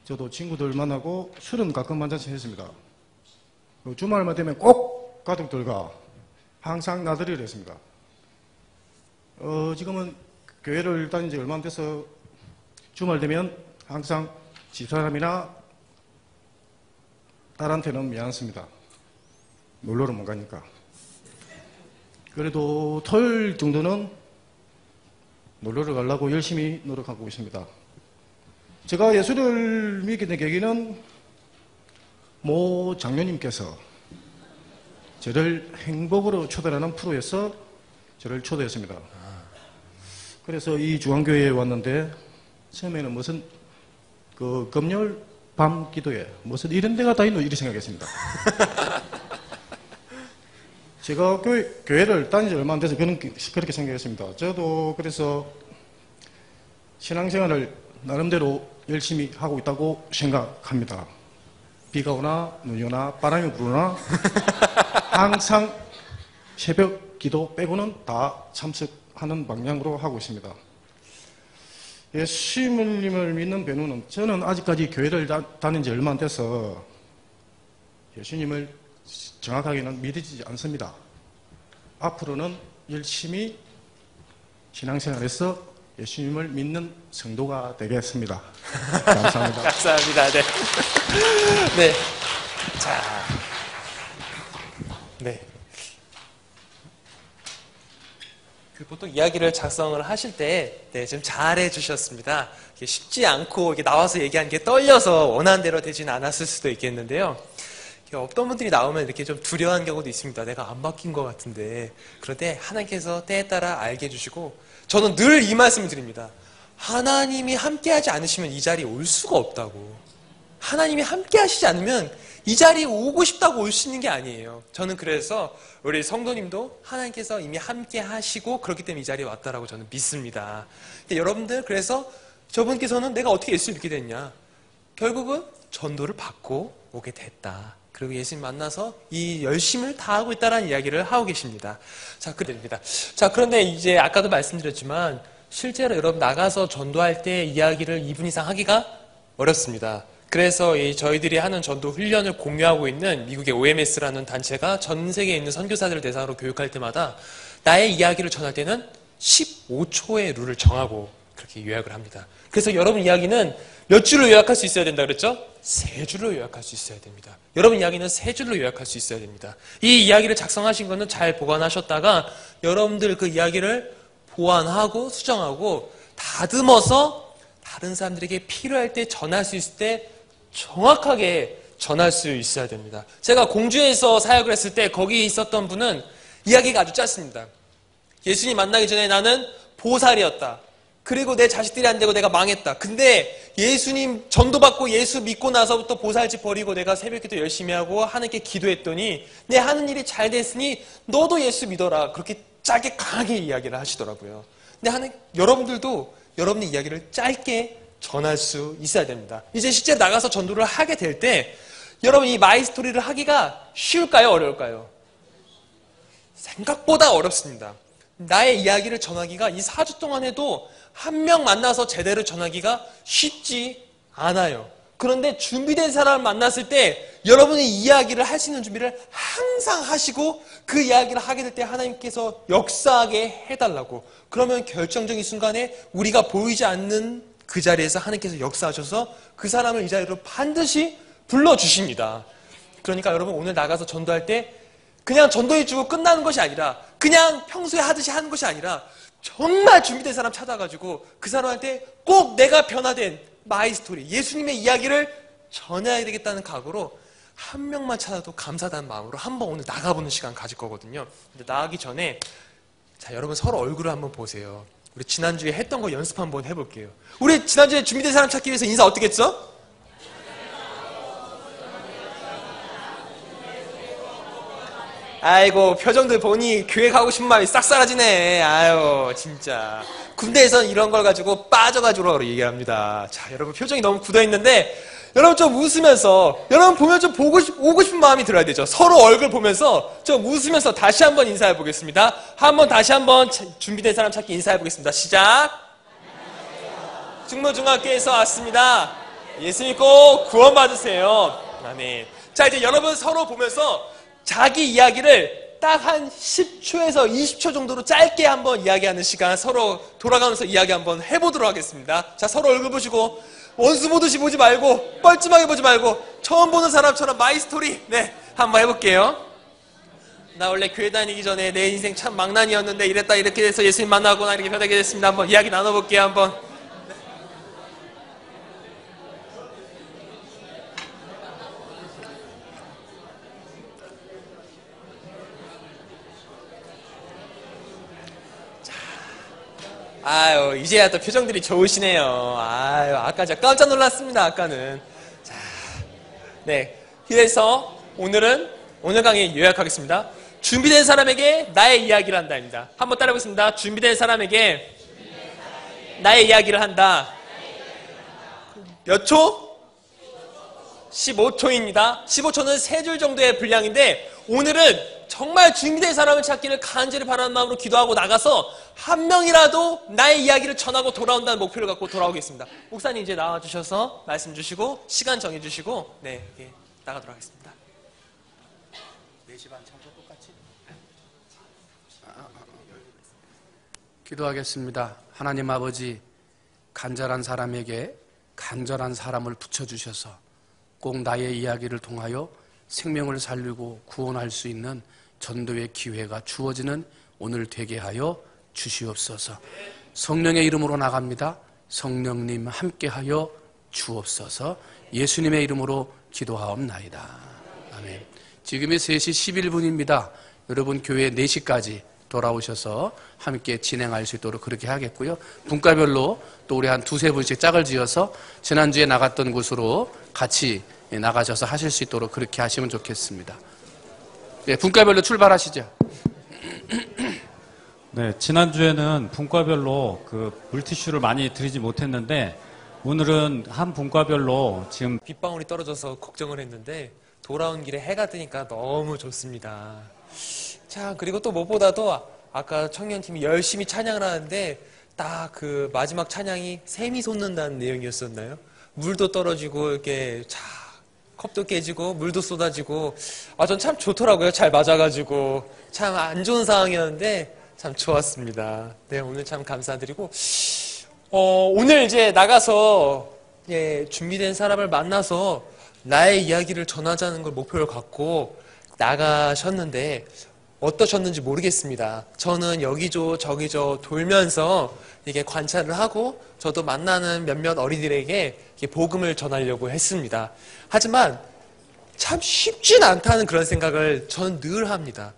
저도 친구들 만나고 술은 가끔 한 잔씩 했습니다. 주말만 되면 꼭 가족들과 항상 나들이를 했습니다. 지금은 교회를 다닌 지 얼마 안 돼서 주말 되면 항상 집사람이나 딸한테는 미안합니다. 놀러를 못 가니까. 그래도 토요일 정도는 놀러를 가려고 열심히 노력하고 있습니다. 제가 예수를 믿게 된 계기는 모 장로님께서 저를 행복으로 초대하는 프로에서 저를 초대했습니다. 그래서 이 중앙교회에 왔는데 처음에는 무슨 금요일 밤 기도회 무슨 이런 데가 다 있노 이렇게 생각했습니다. 제가 교회를 다닌 지 얼마 안 돼서 그렇게 생각했습니다. 저도 그래서 신앙생활을 나름대로 열심히 하고 있다고 생각합니다. 비가 오나 눈이 오나 바람이 부르나 항상 새벽 기도 빼고는 다 참석하는 방향으로 하고 있습니다. 예수님을 믿는 변호는 저는 아직까지 교회를 다닌 지 얼마 안 돼서 예수님을 정확하게는 믿어지지 않습니다. 앞으로는 열심히 신앙생활에서 예수님을 믿는 성도가 되겠습니다. 감사합니다. 감사합니다. 네. 네. 자. 네. 보통 이야기를 작성을 하실 때, 네, 좀 잘해 주셨습니다. 쉽지 않고 나와서 얘기하는 게 떨려서 원하는 대로 되지는 않았을 수도 있겠는데요. 어떤 분들이 나오면 이렇게 좀 두려워하는 경우도 있습니다. 내가 안 바뀐 것 같은데. 그런데 하나님께서 때에 따라 알게 해주시고, 저는 늘 이 말씀을 드립니다. 하나님이 함께하지 않으시면 이 자리에 올 수가 없다고. 하나님이 함께하시지 않으면 이 자리에 오고 싶다고 올 수 있는 게 아니에요. 저는 그래서 우리 성도님도 하나님께서 이미 함께하시고 그렇기 때문에 이 자리에 왔다라고 저는 믿습니다. 여러분들, 그래서 저분께서는 내가 어떻게 예수를 믿게 됐냐? 결국은 전도를 받고 오게 됐다. 그리고 예수님 만나서 이 열심을 다하고 있다는 이야기를 하고 계십니다. 자, 그럽니다. 자, 그런데 이제 아까도 말씀드렸지만 실제로 여러분 나가서 전도할 때 이야기를 2분 이상 하기가 어렵습니다. 그래서 저희들이 하는 전도 훈련을 공유하고 있는 미국의 OMS라는 단체가 전 세계에 있는 선교사들을 대상으로 교육할 때마다 나의 이야기를 전할 때는 15초의 룰을 정하고 그렇게 요약을 합니다. 그래서 여러분 이야기는 몇 줄로 요약할 수 있어야 된다 그랬죠? 3줄로 요약할 수 있어야 됩니다. 여러분 이야기는 3줄로 요약할 수 있어야 됩니다. 이 이야기를 작성하신 거는 잘 보관하셨다가 여러분들 그 이야기를 보완하고 수정하고 다듬어서 다른 사람들에게 필요할 때 전할 수 있을 때 정확하게 전할 수 있어야 됩니다. 제가 공주에서 사역을 했을 때 거기 있었던 분은 이야기가 아주 짧습니다. 예수님 만나기 전에 나는 보살이었다. 그리고 내 자식들이 안 되고 내가 망했다. 근데 예수님 전도받고 예수 믿고 나서부터 보살집 버리고 내가 새벽기도 열심히 하고 하나님께 기도했더니 내 하는 일이 잘 됐으니 너도 예수 믿어라. 그렇게 짧게 강하게 이야기를 하시더라고요. 근데 여러분들도 여러분의 이야기를 짧게 전할 수 있어야 됩니다. 이제 실제 나가서 전도를 하게 될 때 여러분 이 마이스토리를 하기가 쉬울까요? 어려울까요? 생각보다 어렵습니다. 나의 이야기를 전하기가 이 4주 동안 해도 한 명 만나서 제대로 전하기가 쉽지 않아요. 그런데 준비된 사람을 만났을 때 여러분이 이야기를 할 수 있는 준비를 항상 하시고 그 이야기를 하게 될 때 하나님께서 역사하게 해달라고. 그러면 결정적인 순간에 우리가 보이지 않는 그 자리에서 하나님께서 역사하셔서 그 사람을 이 자리로 반드시 불러주십니다. 그러니까 여러분 오늘 나가서 전도할 때 그냥 전도해주고 끝나는 것이 아니라 그냥 평소에 하듯이 하는 것이 아니라 정말 준비된 사람 찾아가지고 그 사람한테 꼭 내가 변화된 마이스토리, 예수님의 이야기를 전해야 되겠다는 각오로 한 명만 찾아도 감사하다는 마음으로 한번 오늘 나가보는 시간 가질 거거든요. 근데 나가기 전에 자 여러분 서로 얼굴을 한번 보세요. 우리 지난주에 했던 거 연습 한번 해볼게요. 우리 지난주에 준비된 사람 찾기 위해서 인사 어떻게 했죠? 아이고, 표정들 보니 교회 가고 싶은 마음이 싹 사라지네. 아유, 진짜. 군대에선 이런 걸 가지고 빠져가지고 얘기합니다. 자, 여러분 표정이 너무 굳어있는데, 여러분 좀 웃으면서, 여러분 보면 좀 오고 싶은 마음이 들어야 되죠. 서로 얼굴 보면서 좀 웃으면서 다시 한번 인사해 보겠습니다. 다시 한번 준비된 사람 찾기 인사해 보겠습니다. 시작. 중무중학교에서 왔습니다. 예수 믿고 구원 받으세요. 아멘. 자, 이제 여러분 서로 보면서 자기 이야기를 딱 한 10초에서 20초 정도로 짧게 한번 이야기하는 시간, 서로 돌아가면서 이야기 한번 해보도록 하겠습니다. 자, 서로 얼굴 보시고 원수 보듯이 보지 말고 뻘쭘하게 보지 말고 처음 보는 사람처럼 마이 스토리 한번 해볼게요. 나 원래 교회 다니기 전에 내 인생 참 망난이었는데 이랬다 이렇게 돼서 예수님 만나고 나 이렇게 변하게 됐습니다. 한번 이야기 나눠볼게요. 한번. 아유, 이제야 또 표정들이 좋으시네요. 아유, 아까 제가 깜짝 놀랐습니다. 아까는. 자, 네. 그래서 오늘 강의 요약하겠습니다. 준비된 사람에게 나의 이야기를 한다입니다. 한번 따라해보겠습니다. 준비된 사람에게 나의 이야기를 한다. 몇 초? 15초입니다. 15초는 3줄 정도의 분량인데, 오늘은 정말 준비된 사람을 찾기를 간절히 바라는 마음으로 기도하고 나가서 한 명이라도 나의 이야기를 전하고 돌아온다는 목표를 갖고 돌아오겠습니다. 목사님 이제 나와주셔서 말씀 주시고 시간 정해주시고 이렇게 나가도록 하겠습니다. 4시 반 참석 똑같이? 기도하겠습니다. 하나님 아버지, 간절한 사람에게 간절한 사람을 붙여주셔서 꼭 나의 이야기를 통하여 생명을 살리고 구원할 수 있는 전도의 기회가 주어지는 오늘 되게 하여 주시옵소서. 성령의 이름으로 나갑니다. 성령님 함께하여 주옵소서. 예수님의 이름으로 기도하옵나이다. 아멘. 지금이 3시 11분입니다. 여러분 교회 4시까지 돌아오셔서 함께 진행할 수 있도록 그렇게 하겠고요. 분과별로 또 우리 한 2-3분씩 짝을 지어서 지난주에 나갔던 곳으로 같이 나가셔서 하실 수 있도록 그렇게 하시면 좋겠습니다. 네, 분과별로 출발하시죠. 네, 지난주에는 분과별로 물티슈를 많이 드리지 못했는데 오늘은 한 분과별로 지금 빗방울이 떨어져서 걱정을 했는데 돌아온 길에 해가 뜨니까 너무 좋습니다. 자, 그리고 또 무엇보다도 아까 청년팀이 열심히 찬양을 하는데 딱 그 마지막 찬양이 샘이 솟는다는 내용이었었나요? 물도 떨어지고 이렇게 컵도 깨지고 물도 쏟아지고 전 참 좋더라고요. 잘 맞아가지고 참 안 좋은 상황이었는데 참 좋았습니다. 네, 오늘 참 감사드리고 오늘 이제 나가서 준비된 사람을 만나서 나의 이야기를 전하자는 걸 목표를 갖고 나가셨는데 어떠셨는지 모르겠습니다. 저는 여기저 저기저 돌면서 이게 관찰을 하고 저도 만나는 몇몇 어린이들에게 복음을 전하려고 했습니다. 하지만 참 쉽진 않다는 그런 생각을 저는 늘 합니다.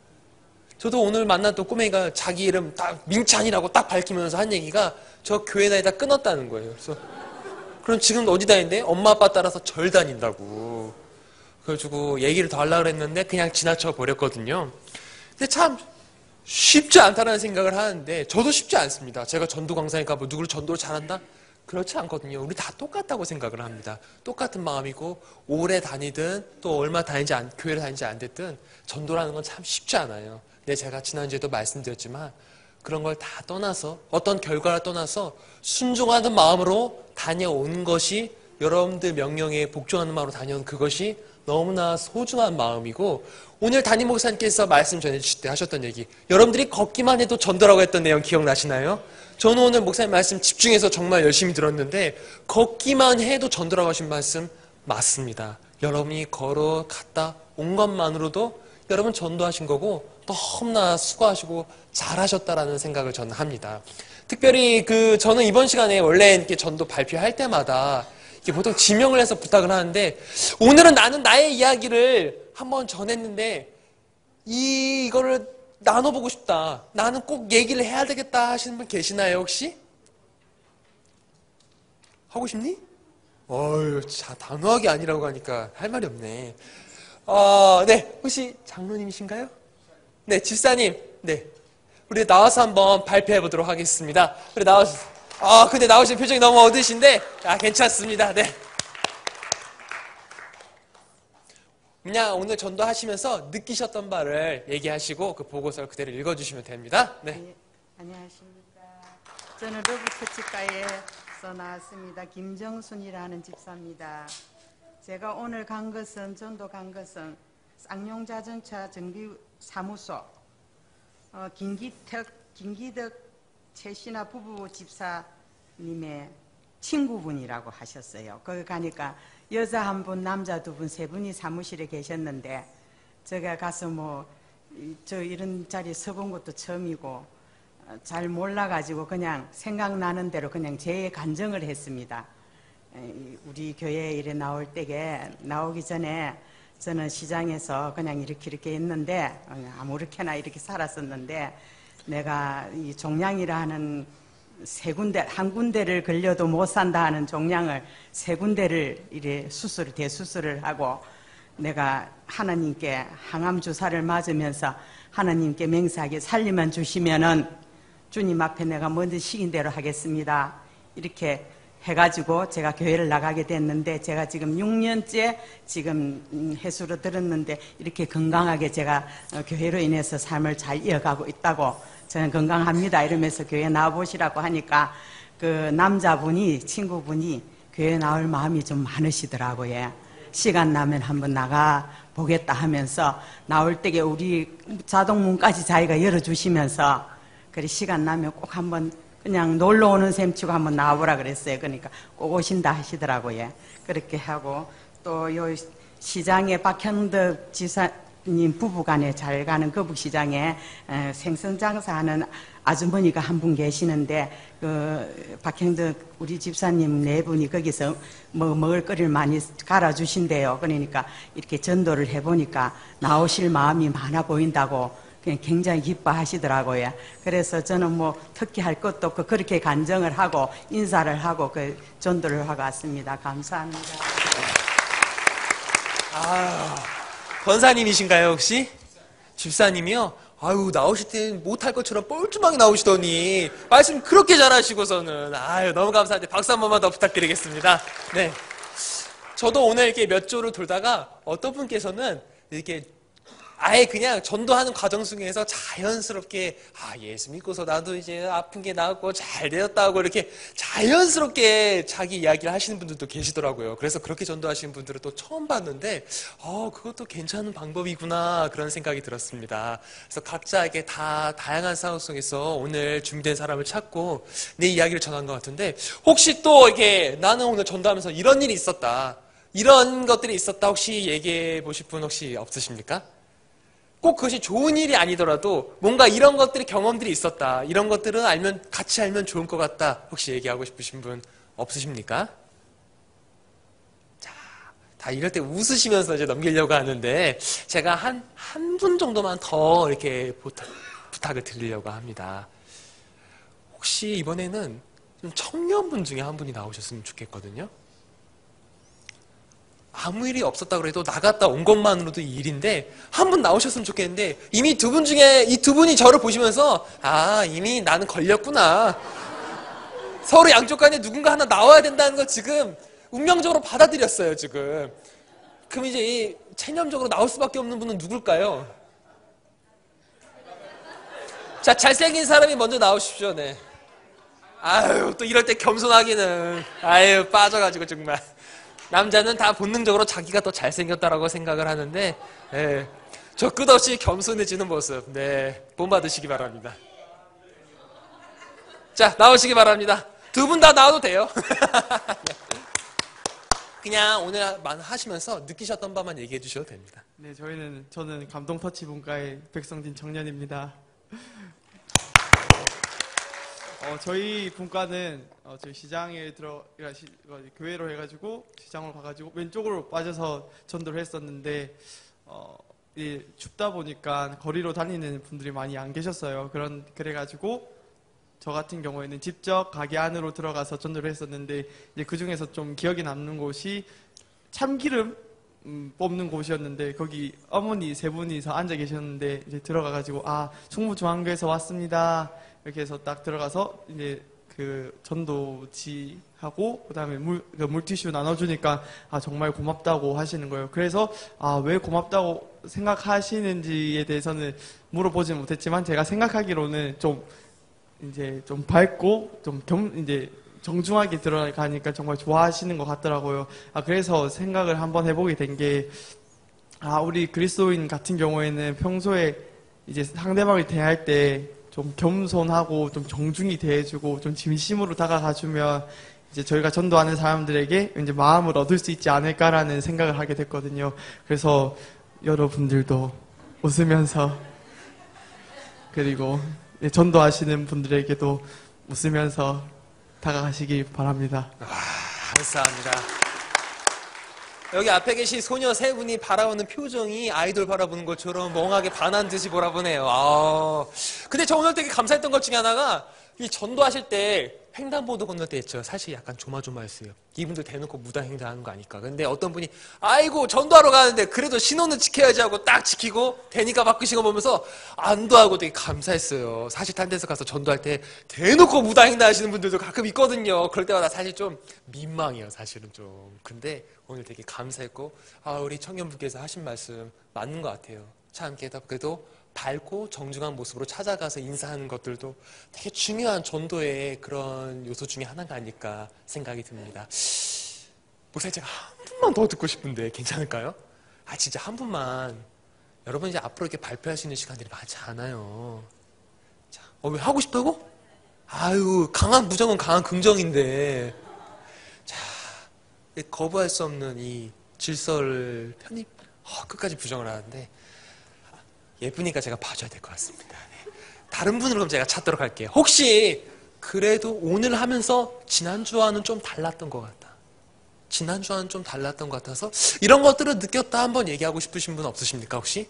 저도 오늘 만났던 꼬맹이가 자기 이름 딱 민찬이라고 딱 밝히면서 한 얘기가 저 교회 다니다 끊었다는 거예요. 그래서 그럼 지금 어디 다니는데? 엄마 아빠 따라서 절 다닌다고. 그래가지고 얘기를 더 하려고 했는데 그냥 지나쳐 버렸거든요. 근데 참 쉽지 않다는 생각을 하는데 저도 쉽지 않습니다. 제가 전도 강사니까 뭐 누구를 전도를 잘한다? 그렇지 않거든요. 우리 다 똑같다고 생각을 합니다. 똑같은 마음이고 오래 다니든 또 얼마 교회를 다니지 안 됐든 전도라는 건 참 쉽지 않아요. 근데 제가 지난주에도 말씀드렸지만 그런 걸 다 떠나서 어떤 결과를 떠나서 순종하는 마음으로 다녀온 것이 여러분들 명령에 복종하는 마음으로 다녀온 그것이 너무나 소중한 마음이고 오늘 담임 목사님께서 말씀 전해주실 때 하셨던 얘기 여러분들이 걷기만 해도 전도라고 했던 내용 기억나시나요? 저는 오늘 목사님 말씀 집중해서 정말 열심히 들었는데 걷기만 해도 전도라고 하신 말씀 맞습니다. 여러분이 걸어갔다 온 것만으로도 여러분 전도하신 거고 너무나 수고하시고 잘하셨다라는 생각을 저는 합니다. 특별히 저는 이번 시간에 원래 이렇게 전도 발표할 때마다 보통 지명을 해서 부탁을 하는데 오늘은 나는 나의 이야기를 한번 전했는데 이거를 나눠보고 싶다. 나는 꼭 얘기를 해야 되겠다 하시는 분 계시나요 혹시? 하고 싶니? 단호하게 아니라고 하니까 할 말이 없네. 네, 혹시 장로님이신가요? 네, 집사님. 네. 우리 나와서 한번 발표해 보도록 하겠습니다. 우리 나와서. 근데 나오신 표정이 너무 어두신데, 괜찮습니다. 네. 그냥 오늘 전도하시면서 느끼셨던 바를 얘기하시고 그 보고서를 그대로 읽어주시면 됩니다. 네. 네, 안녕하십니까. 저는 러브처치과에서 나왔습니다. 김정순이라는 집사입니다. 제가 오늘 간 것은 전도 간 것은 쌍용자동차 정비사무소 김기덕 최신아 부부 집사님의 친구분이라고 하셨어요. 거기 가니까 여자 한 분, 남자 두 분, 세 분이 사무실에 계셨는데 제가 가서 저 이런 자리에 서본 것도 처음이고 잘 몰라가지고 그냥 생각나는 대로 그냥 제 간증을 했습니다. 우리 교회에 이래 나올 때에 나오기 전에 저는 시장에서 그냥 이렇게 했는데 아무렇게나 이렇게 살았었는데 내가 이 종양이라 하는 한 군데를 걸려도 못 산다 하는 종양을 세 군데를 이래 대수술을 하고 내가 하나님께 항암 주사를 맞으면서 하나님께 맹세하게 살리만 주시면은 주님 앞에 내가 먼저 시킨 대로 하겠습니다. 이렇게 해가지고 제가 교회를 나가게 됐는데 제가 지금 6년째 지금 해수로 들었는데 이렇게 건강하게 제가 교회로 인해서 삶을 잘 이어가고 있다고 저는 건강합니다 이러면서 교회 나와보시라고 하니까 그 남자분이 친구분이 교회 나올 마음이 좀 많으시더라고요. 시간 나면 한번 나가 보겠다 하면서 나올 때에 우리 자동문까지 자기가 열어주시면서 그래 시간 나면 꼭 한번 그냥 놀러 오는 셈 치고 한번 나와보라 그랬어요. 그러니까 꼭 오신다 하시더라고요. 그렇게 하고 또 요 시장에 박형덕 지사님 부부간에 잘 가는 거북시장에 생선장사하는 아주머니가 한 분 계시는데 그 박형덕 우리 집사님 네 분이 거기서 먹을 거리를 많이 갈아주신대요. 그러니까 이렇게 전도를 해보니까 나오실 마음이 많아 보인다고 그냥 굉장히 기뻐하시더라고요. 그래서 저는 특히 할 것도 없고 그렇게 간증을 하고 인사를 하고 그 전도를 하고 왔습니다. 감사합니다. 권사님이신가요 혹시? 집사님이요? 나오실 땐 못할 것처럼 뻘쭘하게 나오시더니 말씀 그렇게 잘하시고서는 너무 감사한데 박수 한 번만 더 부탁드리겠습니다. 네, 저도 오늘 이렇게 몇 조를 돌다가 어떤 분께서는 이렇게 아예 그냥 전도하는 과정 중에서 자연스럽게 예수 믿고서 나도 이제 아픈 게 나았고 잘 되었다고 이렇게 자연스럽게 자기 이야기를 하시는 분들도 계시더라고요. 그래서 그렇게 전도하시는 분들은 또 처음 봤는데 그것도 괜찮은 방법이구나 그런 생각이 들었습니다. 그래서 각자에게 다 다양한 상황 속에서 오늘 준비된 사람을 찾고 내 이야기를 전한 것 같은데 혹시 또 이렇게 나는 오늘 전도하면서 이런 일이 있었다 이런 것들이 있었다 혹시 얘기해 보실 분 혹시 없으십니까? 꼭 그것이 좋은 일이 아니더라도 뭔가 이런 것들이 경험들이 있었다. 이런 것들은 같이 알면 좋을 것 같다. 혹시 얘기하고 싶으신 분 없으십니까? 자, 다 이럴 때 웃으시면서 이제 넘기려고 하는데 제가 한 분 정도만 더 이렇게 부탁을 드리려고 합니다. 혹시 이번에는 좀 청년분 중에 한 분이 나오셨으면 좋겠거든요. 아무 일이 없었다고 해도 나갔다 온 것만으로도 이 일인데 한 분 나오셨으면 좋겠는데 이미 두 분 중에 이 두 분이 저를 보시면서 이미 나는 걸렸구나. 서로 양쪽 간에 누군가 하나 나와야 된다는 거 지금 운명적으로 받아들였어요 지금. 그럼 이제 이 체념적으로 나올 수밖에 없는 분은 누굴까요? 자, 잘생긴 사람이 먼저 나오십시오. 네. 또 이럴 때 겸손하기는 빠져가지고 정말. 남자는 다 본능적으로 자기가 더 잘생겼다라고 생각을 하는데 저 끝없이 겸손해지는 모습 본받으시기 바랍니다. 자, 나오시기 바랍니다. 두 분 다 나와도 돼요. 그냥 오늘 하시면서 느끼셨던 바만 얘기해 주셔도 됩니다. 네, 저는 감동터치 분과의 백성진 청년입니다. 저희 분과는 저희 시장에 교회로 해가지고 시장으로 가가지고 왼쪽으로 빠져서 전도를 했었는데 춥다 보니까 거리로 다니는 분들이 많이 안 계셨어요. 그래가지고 저 같은 경우에는 직접 가게 안으로 들어가서 전도를 했었는데 이제 그 중에서 좀 기억에 남는 곳이 참기름 뽑는 곳이었는데 거기 어머니 세 분이서 앉아 계셨는데 이제 들어가가지고 충무중앙교에서 왔습니다 이렇게 해서 딱 들어가서 이제 그 전도지하고 그다음에 물티슈 나눠주니까 정말 고맙다고 하시는 거예요. 그래서 왜 고맙다고 생각하시는지에 대해서는 물어보지는 못했지만 제가 생각하기로는 좀 밝고 이제 정중하게 들어가니까 정말 좋아하시는 것 같더라고요. 그래서 생각을 한번 해보게 된 게, 우리 그리스도인 같은 경우에는 평소에 이제 상대방을 대할 때 좀 겸손하고 좀 정중히 대해주고 좀 진심으로 다가가주면 이제 저희가 전도하는 사람들에게 이제 마음을 얻을 수 있지 않을까라는 생각을 하게 됐거든요. 그래서 여러분들도 웃으면서 그리고 전도하시는 분들에게도 웃으면서 다가가시기 바랍니다. 감사합니다. 여기 앞에 계신 소녀 세 분이 바라보는 표정이 아이돌 바라보는 것처럼 멍하게 반한 듯이 바라보네요. 근데 저 오늘 되게 감사했던 것 중에 하나가 이 전도하실 때 횡단보도 건널 때 했죠. 사실 약간 조마조마했어요. 이분들 대놓고 무단횡단하는 거 아니까. 근데 어떤 분이 아이고 전도하러 가는데 그래도 신호는 지켜야지 하고 딱 지키고 대니까 바꾸신 거 보면서 안도하고 되게 감사했어요. 사실 딴 데서 가서 전도할 때 대놓고 무단횡단하시는 분들도 가끔 있거든요. 그럴 때마다 사실 좀 민망해요. 사실은 좀. 근데 오늘 되게 감사했고 우리 청년분께서 하신 말씀 맞는 것 같아요. 참 그래도 밝고 정중한 모습으로 찾아가서 인사하는 것들도 되게 중요한 전도의 그런 요소 중에 하나가 아닐까 생각이 듭니다. 목사님 제가 한 분만 더 듣고 싶은데 괜찮을까요? 진짜 한 분만. 여러분 이제 앞으로 이렇게 발표할 수 있는 시간들이 많지 않아요. 자, 왜 하고 싶다고? 강한 부정은 강한 긍정인데. 자, 거부할 수 없는 이 질서를 편입 끝까지 부정을 하는데 예쁘니까 제가 봐줘야 될 것 같습니다. 네. 다른 분을 그럼 제가 찾도록 할게요. 혹시 그래도 오늘 하면서 지난주와는 좀 달랐던 것 같다. 지난주와는 좀 달랐던 것 같아서 이런 것들을 느꼈다 한번 얘기하고 싶으신 분 없으십니까 혹시?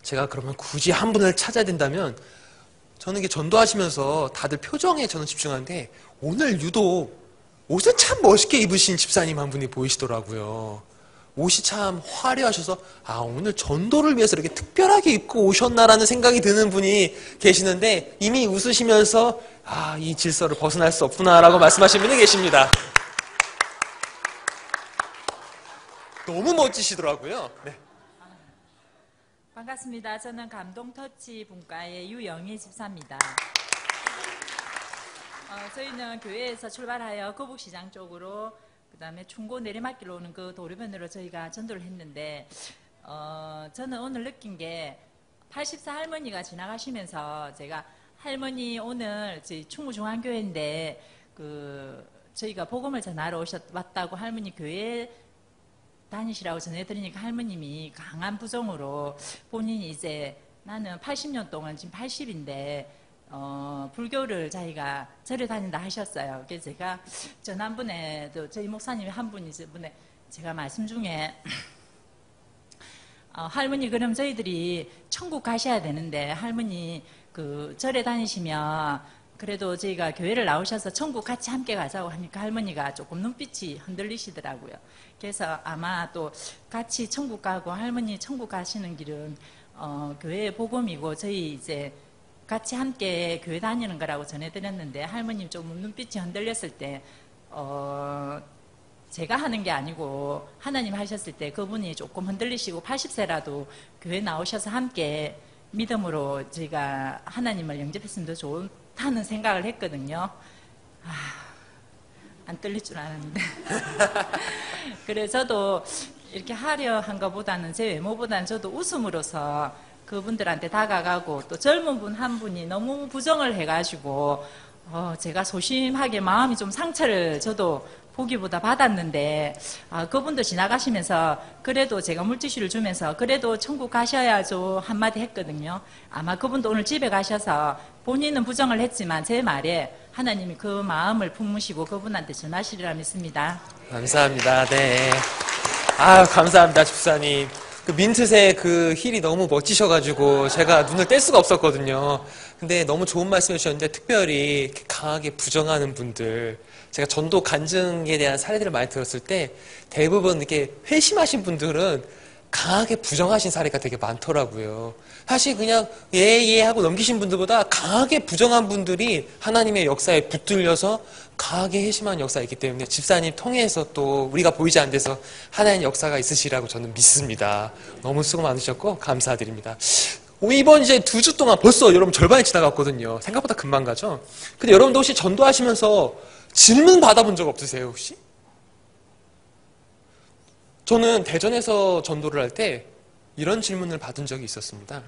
제가 그러면 굳이 한 분을 찾아야 된다면 저는 이게 전도하시면서 다들 표정에 저는 집중하는데 오늘 유독 옷을 참 멋있게 입으신 집사님 한 분이 보이시더라고요. 옷이 참 화려하셔서 오늘 전도를 위해서 이렇게 특별하게 입고 오셨나라는 생각이 드는 분이 계시는데 이미 웃으시면서 이 질서를 벗어날 수 없구나라고 말씀하신 분이 계십니다. 너무 멋지시더라고요. 네. 반갑습니다. 저는 감동터치 분과의 유영희 집사입니다. 저희는 교회에서 출발하여 거북시장 쪽으로 그 다음에 충고 내리막길로 오는 그 도로변으로 저희가 전도를 했는데 저는 오늘 느낀 게 84 할머니가 지나가시면서 제가 할머니 오늘 저희 충무중앙교회인데 저희가 복음을 전하러 왔다고 할머니 교회 다니시라고 전해드리니까 할머님이 강한 부정으로 본인이 이제 나는 80년 동안 지금 80인데 불교를 자기가 절에 다닌다 하셨어요. 그래서 제가 지난번에도 저희 목사님이 한 분이 저번에 제가 말씀 중에 할머니 그럼 저희들이 천국 가셔야 되는데 할머니 절에 다니시면 그래도 저희가 교회를 나오셔서 천국 같이 함께 가자고 하니까 할머니가 조금 눈빛이 흔들리시더라고요. 그래서 아마 또 같이 천국 가고 할머니 천국 가시는 길은 교회의 복음이고 저희 이제 같이 함께 교회 다니는 거라고 전해드렸는데 할머님 좀 눈빛이 흔들렸을 때 제가 하는 게 아니고 하나님 하셨을 때 그분이 조금 흔들리시고 80세라도 교회 나오셔서 함께 믿음으로 저희가 하나님을 영접했으면 더 좋다는 생각을 했거든요. 안 떨릴 줄 알았는데 그래서 저도 이렇게 하려 한 것보다는 제 외모보다는 저도 웃음으로써 그분들한테 다가가고 또 젊은 분 한 분이 너무 부정을 해가지고 제가 소심하게 마음이 좀 상처를 저도 보기보다 받았는데 그분도 지나가시면서 그래도 제가 물티슈를 주면서 그래도 천국 가셔야죠 한마디 했거든요. 아마 그분도 오늘 집에 가셔서 본인은 부정을 했지만 제 말에 하나님이 그 마음을 품으시고 그분한테 전하시리라 믿습니다. 감사합니다. 네. 감사합니다, 집사님. 그 민트색 그 힐이 너무 멋지셔가지고 제가 눈을 뗄 수가 없었거든요. 근데 너무 좋은 말씀 해주셨는데 특별히 이렇게 강하게 부정하는 분들, 제가 전도 간증에 대한 사례들을 많이 들었을 때 대부분 이렇게 회심하신 분들은 강하게 부정하신 사례가 되게 많더라고요. 사실 그냥 예 하고 넘기신 분들보다 강하게 부정한 분들이 하나님의 역사에 붙들려서 강하게 회심한 역사가 있기 때문에 집사님 통해서 또 우리가 보이지 않는 데서 하나님의 역사가 있으시라고 저는 믿습니다. 너무 수고 많으셨고 감사드립니다. 이번 이제 2주 동안 벌써 여러분 절반이 지나갔거든요. 생각보다 금방 가죠. 근데 여러분도 혹시 전도하시면서 질문 받아본 적 없으세요 혹시? 저는 대전에서 전도를 할 때 이런 질문을 받은 적이 있었습니다.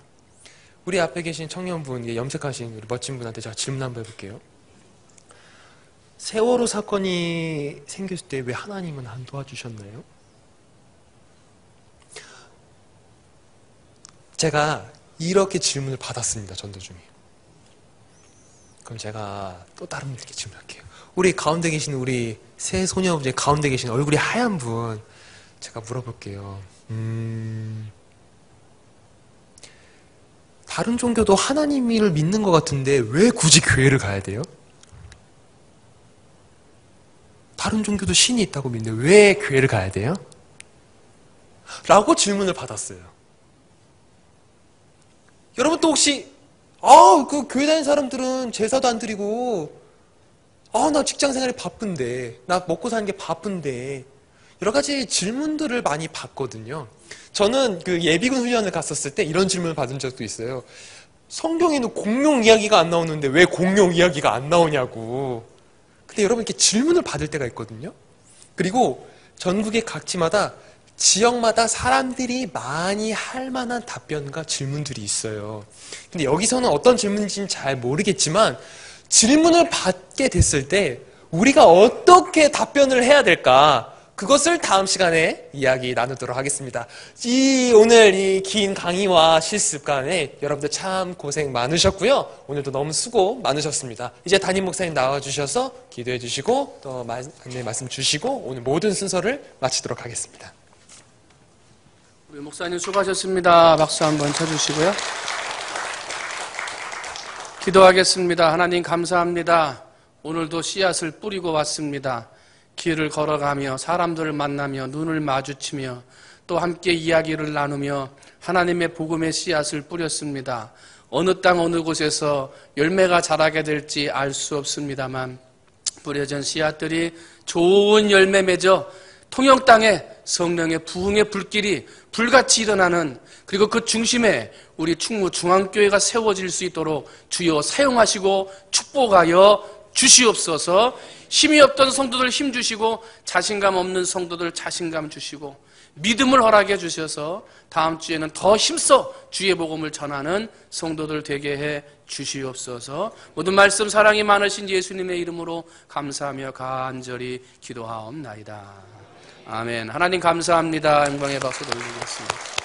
우리 앞에 계신 청년분, 염색하신 우리 멋진 분한테 제가 질문 한번 해볼게요. 세월호 사건이 생겼을 때 왜 하나님은 안 도와주셨나요? 제가 이렇게 질문을 받았습니다. 전도 중에. 그럼 제가 또 다른 분들께 질문할게요. 우리 가운데 계신 우리 새 소녀분 중에 가운데 계신 얼굴이 하얀 분, 제가 물어볼게요. 다른 종교도 하나님을 믿는 것 같은데 왜 굳이 교회를 가야 돼요? 다른 종교도 신이 있다고 믿는데 왜 교회를 가야 돼요? 라고 질문을 받았어요. 여러분 또 혹시 그 교회 다니는 사람들은 제사도 안 드리고 나 직장 생활이 바쁜데 나 먹고 사는 게 바쁜데 여러 가지 질문들을 많이 받거든요. 저는 그 예비군 훈련을 갔었을 때 이런 질문을 받은 적도 있어요. 성경에는 공룡 이야기가 안 나오는데 왜 공룡 이야기가 안 나오냐고. 근데 여러분 이렇게 질문을 받을 때가 있거든요. 그리고 전국의 각지마다 지역마다 사람들이 많이 할 만한 답변과 질문들이 있어요. 근데 여기서는 어떤 질문인지는 잘 모르겠지만 질문을 받게 됐을 때 우리가 어떻게 답변을 해야 될까? 그것을 다음 시간에 이야기 나누도록 하겠습니다. 오늘 이 긴 강의와 실습간에 여러분들 참 고생 많으셨고요. 오늘도 너무 수고 많으셨습니다. 이제 담임 목사님 나와주셔서 기도해 주시고 또 안내 말씀 주시고 오늘 모든 순서를 마치도록 하겠습니다. 우리 목사님 수고하셨습니다. 박수 한번 쳐주시고요. 기도하겠습니다. 하나님 감사합니다. 오늘도 씨앗을 뿌리고 왔습니다. 길을 걸어가며 사람들을 만나며 눈을 마주치며 또 함께 이야기를 나누며 하나님의 복음의 씨앗을 뿌렸습니다. 어느 땅 어느 곳에서 열매가 자라게 될지 알 수 없습니다만 뿌려진 씨앗들이 좋은 열매 맺어 통영 땅에 성령의 부흥의 불길이 불같이 일어나는 그리고 그 중심에 우리 충무 중앙교회가 세워질 수 있도록 주여 사용하시고 축복하여 주시옵소서. 힘이 없던 성도들 힘 주시고 자신감 없는 성도들 자신감 주시고 믿음을 허락해 주셔서 다음 주에는 더 힘써 주의 복음을 전하는 성도들 되게 해 주시옵소서. 모든 말씀 사랑이 많으신 예수님의 이름으로 감사하며 간절히 기도하옵나이다. 아멘. 하나님 감사합니다. 영광의 박수 돌리겠습니다.